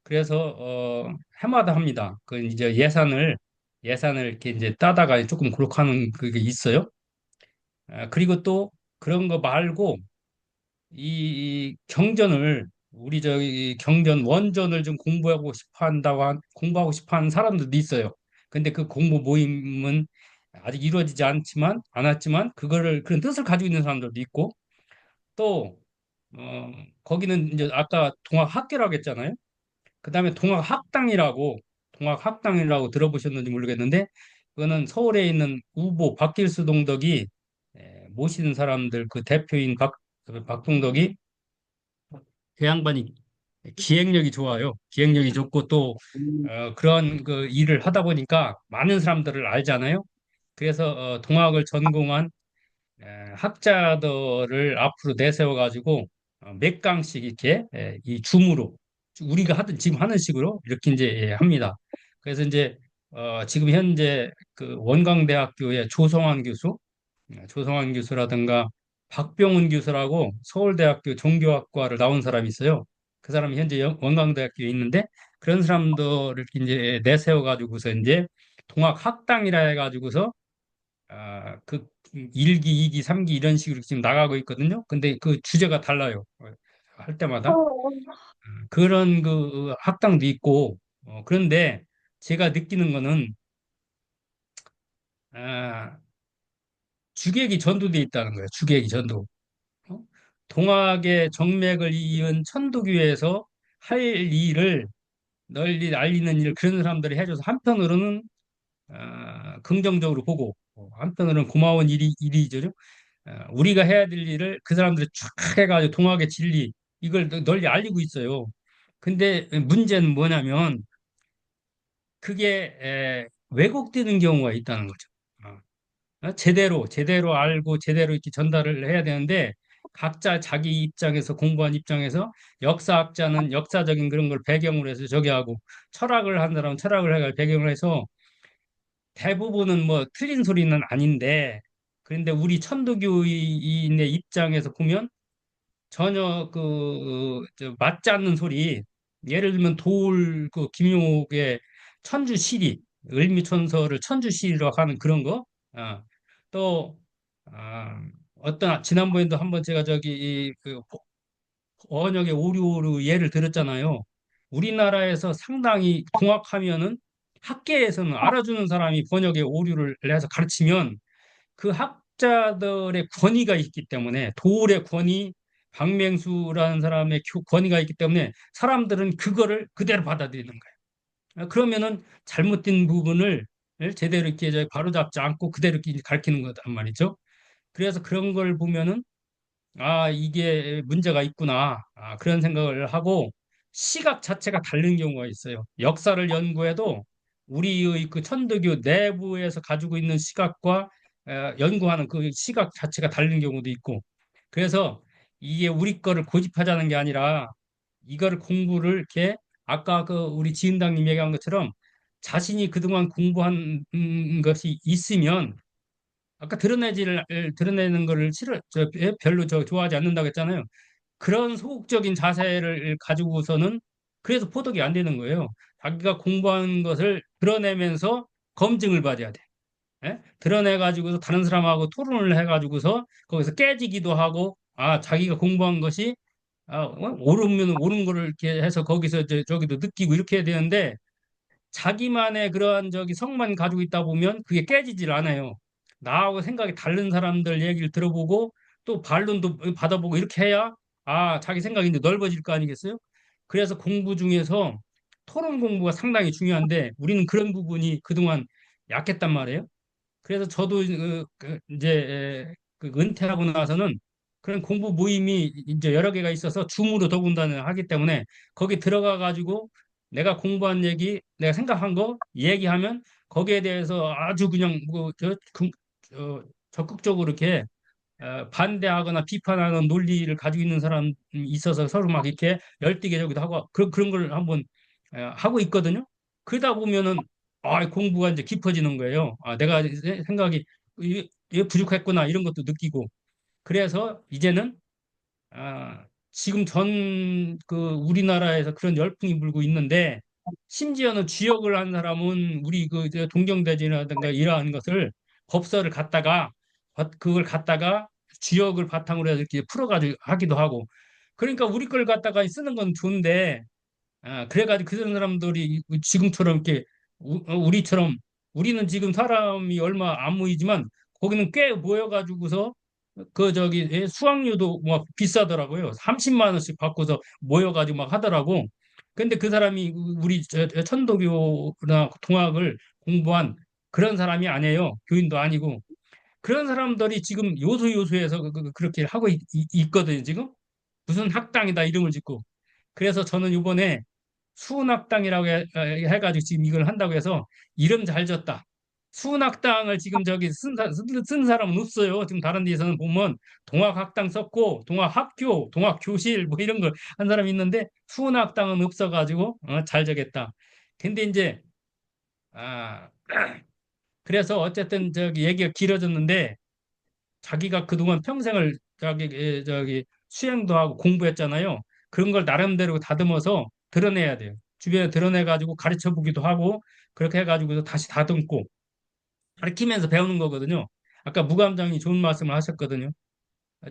그래서 해마다 합니다. 그 이제 예산을 예산을 이렇게 이제 따다가 조금 그렇게 하는 그게 있어요. 그리고 또 그런 거 말고 이 경전을 우리 저기 경전 원전을 좀 공부하고 싶어 하는 사람들도 있어요. 근데 그 공부 모임은 아직 이루어지지 않았지만 그거를 그런 뜻을 가지고 있는 사람들도 있고 또 어, 거기는 이제 아까 동학학교라고 했잖아요. 그다음에 동학학당이라고 들어보셨는지 모르겠는데 그거는 서울에 있는 우보 박길수 동덕이 모시는 사람들 그 대표인 박동덕이 그 양반이 기획력이 좋아요. 기획력이 좋고 또 그런 그 일을 하다 보니까 많은 사람들을 알잖아요. 그래서 동학을 전공한 학자들을 앞으로 내세워 가지고 몇 강씩 이렇게 이 줌으로 우리가 하던 지금 하는 식으로 이렇게 이제 합니다. 그래서 이제 지금 현재 그 원광대학교의 조성환 교수라든가 박병훈 교수라고 서울대학교 종교학과를 나온 사람이 있어요. 그 사람이 현재 원광대학교에 있는데 그런 사람들을 이제 내세워 가지고서 이제 동학학당이라 해가지고서 그 1기, 2기, 3기 이런 식으로 지금 나가고 있거든요. 근데 그 주제가 달라요. 할 때마다. 그런 그 학당도 있고, 그런데 제가 느끼는 거는, 아, 주객이 전도돼 있다는 거예요. 주객이 전도. 어? 동학의 정맥을 이은 천도교에서 할 일을 널리 알리는 일, 그런 사람들이 해줘서 한편으로는 긍정적으로 보고, 한편으로는 고마운 일이죠. 우리가 해야 될 일을 그 사람들이 쫙 해가지고 동학의 진리 이걸 널리 알리고 있어요. 근데 문제는 뭐냐면 그게 왜곡되는 경우가 있다는 거죠. 제대로 알고 제대로 이렇게 전달을 해야 되는데 각자 자기 입장에서 공부한 입장에서 역사학자는 역사적인 그런 걸 배경으로 해서 저기 하고 철학을 한 사람은 철학을 해가 배경으로 해서 대부분은 뭐 틀린 소리는 아닌데 그런데 우리 천도교인의 입장에서 보면 전혀 맞지 않는 소리. 예를 들면 그 김용옥의 천주시리, 을미천서를 천주시리라고 하는 그런 거. 아, 또 지난번에도 한번 제가 그 언역의 오류로 예를 들었잖아요. 우리나라에서 상당히 동학하면은 학계에서는 알아주는 사람이 번역의 오류를 해서 가르치면 그 학자들의 권위가 있기 때문에 도울의 권위, 박맹수라는 사람의 권위가 있기 때문에 사람들은 그거를 그대로 받아들이는 거예요. 그러면은 잘못된 부분을 제대로 이렇게 바로잡지 않고 그대로 이렇게 가르치는 거단 말이죠. 그래서 그런 걸 보면은 이게 문제가 있구나. 그런 생각을 하고 시각 자체가 다른 경우가 있어요. 역사를 연구해도 우리의 그 천도교 내부에서 가지고 있는 시각과 연구하는 그 시각 자체가 다른 경우도 있고. 그래서 이게 우리 거를 고집하자는 게 아니라 이거를 공부를 이렇게 아까 그 우리 지은당님 얘기한 것처럼 자신이 그동안 공부한 것이 있으면 아까 드러내는 거를 별로 좋아하지 않는다고 했잖아요. 그런 소극적인 자세를 가지고서는 그래서 포독이 안 되는 거예요. 자기가 공부한 것을 드러내면서 검증을 받아야 돼. 예? 드러내가지고서 다른 사람하고 토론을 해가지고서 거기서 깨지기도 하고, 자기가 공부한 것이 옳으면 옳은 거를 이렇게 해서 거기서 저기도 느끼고 이렇게 해야 되는데 자기만의 그러한 성만 가지고 있다 보면 그게 깨지질 않아요. 나하고 생각이 다른 사람들 얘기를 들어보고 또 반론도 받아보고 이렇게 해야 자기 생각이 이제 넓어질 거 아니겠어요? 그래서 공부 중에서 토론 공부가 상당히 중요한데 우리는 그런 부분이 그동안 약했단 말이에요. 그래서 저도 그 은퇴하고 나서는 그런 공부 모임이 이제 여러 개가 있어서 줌으로 더군다나 하기 때문에 거기 들어가 가지고 내가 공부한 얘기, 내가 생각한 거 얘기하면 거기에 대해서 아주 그냥 적극적으로 이렇게 반대하거나 비판하는 논리를 가지고 있는 사람이 있어서 서로 막 이렇게 열띠게 저기도 하고 그런 걸 한번 하고 있거든요. 그러다 보면은 공부가 이제 깊어지는 거예요. 내가 생각이 이게 부족했구나 이런 것도 느끼고 그래서 이제는 지금 그 우리나라에서 그런 열풍이 불고 있는데 심지어는 주역을 한 사람은 우리 저 동정대전이라든가 이러한 것을 법서를 갖다가 그걸 갖다가 주역을 바탕으로 해서 이렇게 풀어가지고 하기도 하고 그러니까 우리 걸 갖다가 쓰는 건 좋은데 그래가지고 그런 사람들이 지금처럼 이렇게 우리처럼 우리는 지금 사람이 얼마 안 모이지만 거기는 꽤 모여가지고서 그 저기 수학료도 막 비싸더라고요. 30만 원씩 받고서 모여가지고 막 하더라고. 근데 그 사람이 우리 천도교나 동학을 공부한 그런 사람이 아니에요. 교인도 아니고. 그런 사람들이 지금 요소요소에서 그렇게 하고 있거든요, 지금. 무슨 학당이다 이름을 짓고. 그래서 저는 이번에 수은학당이라고 해가지고 지금 이걸 한다고 해서 이름 잘 졌다. 수은학당을 지금 저기 쓴 사람은 없어요. 지금 다른 데서는 보면 동학학당 썼고 동학학교, 동학교실 뭐 이런 걸 한 사람이 있는데 수은학당은 없어가지고 잘 적겠다. 근데 이제 아 그래서 어쨌든 저기 얘기가 길어졌는데 자기가 그동안 평생을 저기 수행도 하고 공부했잖아요. 그런 걸 나름대로 다듬어서 드러내야 돼요. 주변에 드러내가지고 가르쳐 보기도 하고 그렇게 해가지고 다시 다듬고 가르치면서 배우는 거거든요. 아까 무감장이 좋은 말씀을 하셨거든요.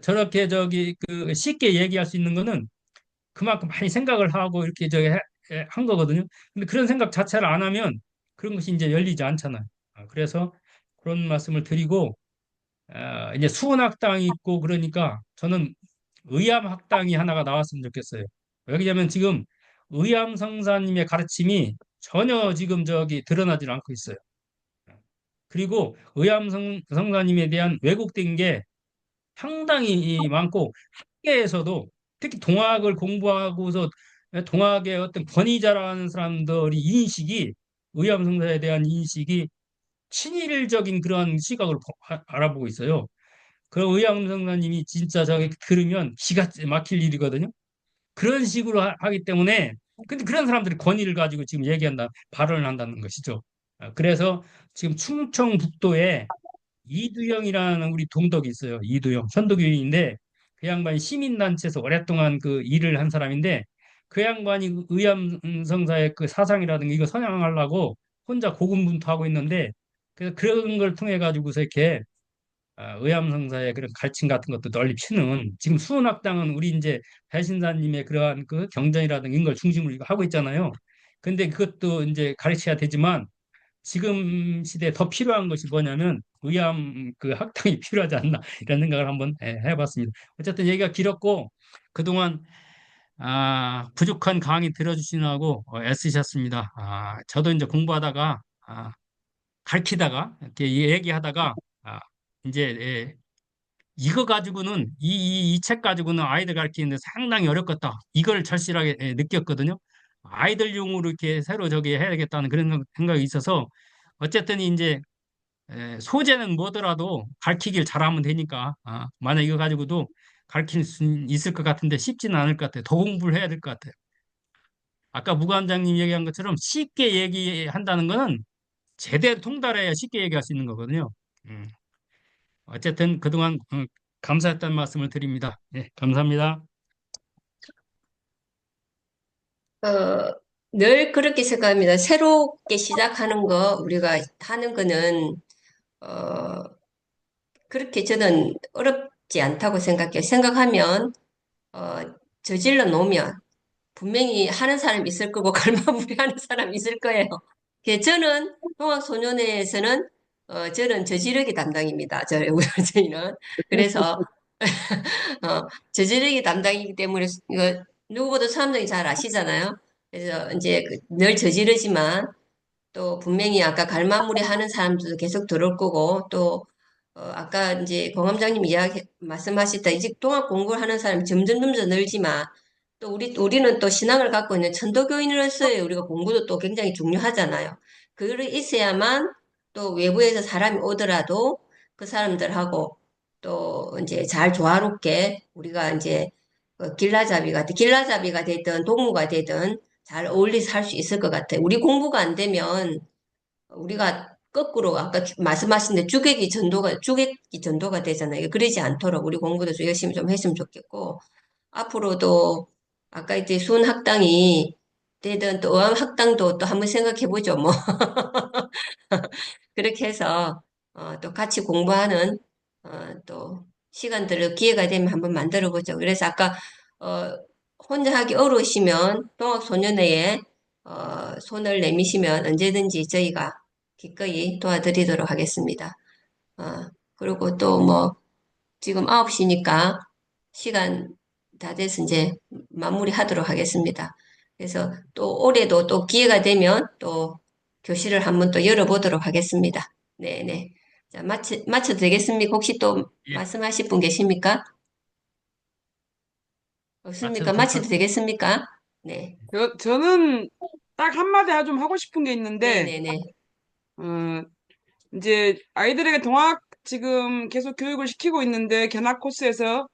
저렇게 저기 그 쉽게 얘기할 수 있는 거는 그만큼 많이 생각을 하고 이렇게 저기 한 거거든요. 근데 그런 생각 자체를 안 하면 그런 것이 이제 열리지 않잖아요. 그래서 그런 말씀을 드리고 이제 수원학당이 있고 그러니까 저는 의암학당이 하나가 나왔으면 좋겠어요. 왜냐하면 지금 의암 성사님의 가르침이 전혀 지금 저기 드러나질 않고 있어요. 그리고 의암 성사님에 대한 왜곡된 게 상당히 많고 학계에서도 특히 동학을 공부하고서 동학의 어떤 권위자라는 사람들이 인식이 의암 성사에 대한 인식이 친일적인 그런 시각을 알아보고 있어요. 그 의왕성사님이 진짜 저기 들으면 기가 막힐 일이거든요. 그런 식으로 기 때문에 근데 그런 사람들이 권위를 가지고 지금 얘기한다, 발언을 한다는 것이죠. 그래서 지금 충청북도에 이두영이라는 우리 동덕이 있어요. 이두영 천도교인인데 그 양반이 시민단체에서 오랫동안 그 일을 한 사람인데 그 양반이 의암성사의 그 사상이라든가 이거 선양하려고 혼자 고군분투하고 있는데 그래서 그런 걸 통해 가지고서 이렇게 의암성사의 그런 가르침 같은 것도 널리 피는 지금 수은학당은 우리 이제 배신사님의 그러한 그 경전이라든가 이런 걸 중심으로 이거 하고 있잖아요. 근데 그것도 이제 가르쳐야 되지만 지금 시대에 더 필요한 것이 뭐냐면 의암 그 학당이 필요하지 않나 이런 생각을 한번 해봤습니다. 어쨌든 얘기가 길었고 그동안 부족한 강의 들어주시느라고 애쓰셨습니다. 저도 이제 공부하다가 가르치다가 이렇게 얘기하다가 이제 이거 가지고는 이 책 가지고는 아이들 가르치는데 상당히 어렵겠다. 이걸 절실하게 느꼈거든요. 아이들용으로 이렇게 새로 저기 해야겠다는 그런 생각이 있어서 어쨌든 이제 소재는 뭐더라도 가르치길 잘하면 되니까 만약 이거 가지고도 가르칠 수 있을 것 같은데 쉽지는 않을 것 같아요. 더 공부를 해야 될 것 같아요. 아까 무관장님 얘기한 것처럼 쉽게 얘기한다는 거는 제대로 통달해야 쉽게 얘기할 수 있는 거거든요. 음. 어쨌든 그동안 감사했다는 말씀을 드립니다. 예, 감사합니다. 어, 늘 그렇게 생각합니다. 새롭게 시작하는 거, 우리가 하는 거는, 어, 그렇게 저는 어렵지 않다고 생각해요. 생각하면, 어, 저질러 놓으면, 분명히 하는 사람 있을 거고, 갈마무리하는 사람 있을 거예요. 저는, 동학소년회에서는, 저는 저지르기 담당입니다. 저희는. 그래서, 저지르기 담당이기 때문에, 이거, 누구보다 사람들이 잘 아시잖아요. 그래서 이제 늘 저지르지만, 또 분명히 아까 갈마무리 하는 사람들도 계속 들어올 거고, 또, 아까 이제 공함장님 말씀하셨다. 이제 동학 공부를 하는 사람이 점점 늘지만, 또 우리는 또 신앙을 갖고 있는 천도교인으로서의 우리가 공부도 또 굉장히 중요하잖아요. 그를 있어야만 또 외부에서 사람이 오더라도 그 사람들하고 또 이제 잘 조화롭게 우리가 이제 길라잡이가 되든 동무가 되든 잘 어울리서 살 수 있을 것 같아요. 우리 공부가 안 되면 우리가 거꾸로 아까 말씀하신 데 주객이 전도가 되잖아요. 그러지 않도록 우리 공부도 좀 열심히 좀 했으면 좋겠고, 앞으로도 아까 이제 수은 학당이 되든 또 어학당도 또 한번 생각해 보죠, 뭐. 그렇게 해서 또 같이 공부하는 또 시간들을 기회가 되면 한번 만들어 보죠. 그래서 아까 어, 혼자 하기 어려우시면 동학소년회에 손을 내미시면 언제든지 저희가 기꺼이 도와드리도록 하겠습니다. 어, 그리고 또 뭐 지금 9시니까 시간 다 돼서 이제 마무리하도록 하겠습니다. 그래서 또 올해도 또 기회가 되면 또 교실을 한번 또 열어보도록 하겠습니다. 네네. 자, 마쳐도 되겠습니까? 혹시 또 예, 말씀하실 분 계십니까? 없습니까? 맞춰도 될 것 마쳐도 같습니다. 되겠습니까? 네. 저는 딱 한마디 좀 하고 싶은 게 있는데, 네네네. 어, 이제 아이들에게 동학 지금 계속 교육을 시키고 있는데, 견학 코스에서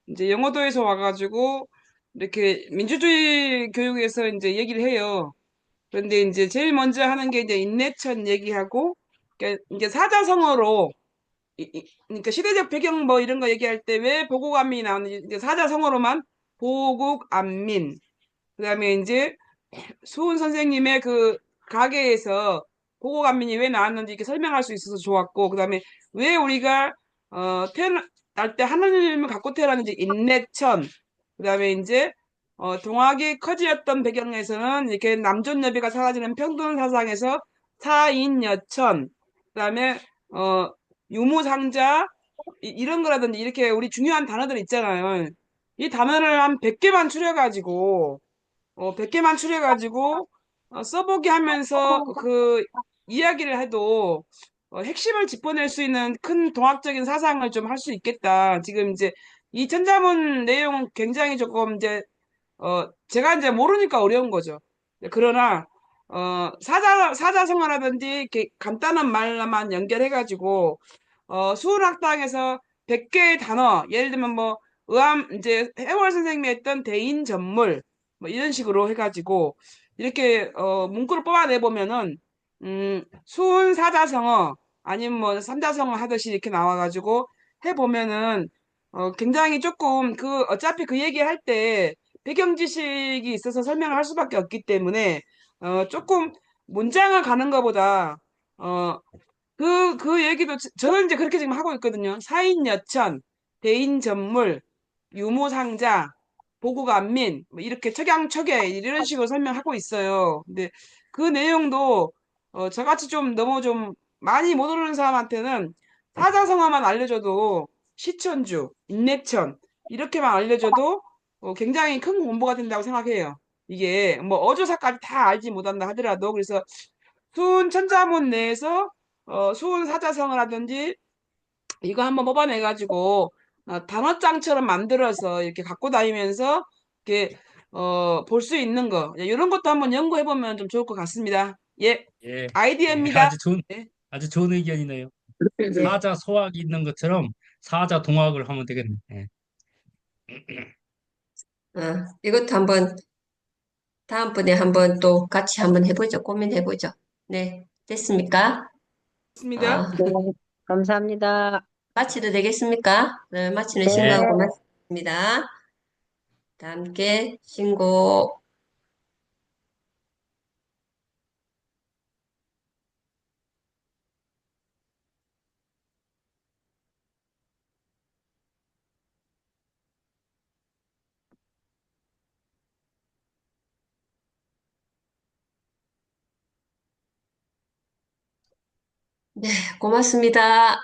이제 영어도에서 와가지고, 이렇게 민주주의 교육에서 이제 얘기를 해요. 그런데 이제 제일 먼저 하는 게 이제 인내천 얘기하고, 그러니까 이게 사자성어로, 그러니까 시대적 배경 뭐 이런 거 얘기할 때 왜 보국안민이 나오는지, 이제 사자성어로만 보국안민, 그다음에 이제 수훈 선생님의 그 가게에서 보고감민이 왜 나왔는지 이렇게 설명할 수 있어서 좋았고, 그다음에 왜 우리가 태어날 때 하나님을 갖고 태어났는지 인내천, 그다음에 이제 동학이 커지었던 배경에서는 이렇게 남존여비가 사라지는 평등 사상에서 사인여천, 그다음에 어 유무상자, 이런 거라든지 이렇게 우리 중요한 단어들 있잖아요. 이 단어를 한 100개만 추려가지고 100개만 추려가지고 써보기 하면서 그 이야기를 해도 핵심을 짚어낼 수 있는 큰 동학적인 사상을 좀 할 수 있겠다. 지금 이제 이 천자문 내용은 굉장히 조금 이제 제가 이제 모르니까 어려운 거죠. 그러나 사자성어라든지 이렇게 간단한 말만 연결해가지고 수은학당에서 100개의 단어, 예를 들면 뭐 이제 해월 선생님이 했던 대인전물 뭐 이런 식으로 해가지고 이렇게 문구를 뽑아내 보면은 수은 사자성어 아니면 뭐 삼자성어 하듯이 이렇게 나와가지고 해 보면은 굉장히 조금 그 어차피 그 얘기할 때 배경 지식이 있어서 설명을 할 수밖에 없기 때문에 조금 문장을 가는 것보다 어, 그 얘기도 저는 이제 그렇게 지금 하고 있거든요. 사인여천, 대인전물, 유무상자, 보국안민, 뭐 이렇게 척양척야 이런 식으로 설명하고 있어요. 근데 그 내용도 저같이 좀 너무 좀 많이 못 오르는 사람한테는 사자성어만 알려줘도 시천주, 인내천 이렇게만 알려줘도 굉장히 큰 공부가 된다고 생각해요. 이게 뭐 어조사까지 다 알지 못한다 하더라도 그래서 수은 천자문 내에서 수은 사자성어라든지 이거 한번 뽑아내가지고 단어장처럼 만들어서 이렇게 갖고 다니면서 이렇게 볼 수 있는 거 이런 것도 한번 연구해보면 좀 좋을 것 같습니다. 예, 예, 예, 아이디어입니다. 네. 아주 좋은 의견이네요. 네. 사자 소학이 있는 것처럼 사자 동학을 하면 되겠네. 예. 이것도 한번 다음번에 한번 또 같이 한번 해보죠. 고민해보죠. 네. 됐습니까? 좋습니다. 어, 네, 감사합니다. 마치도 되겠습니까? 네, 마치는 예. 신고하고 네. 마치겠습니다. 다 함께 신고. 네, 고맙습니다.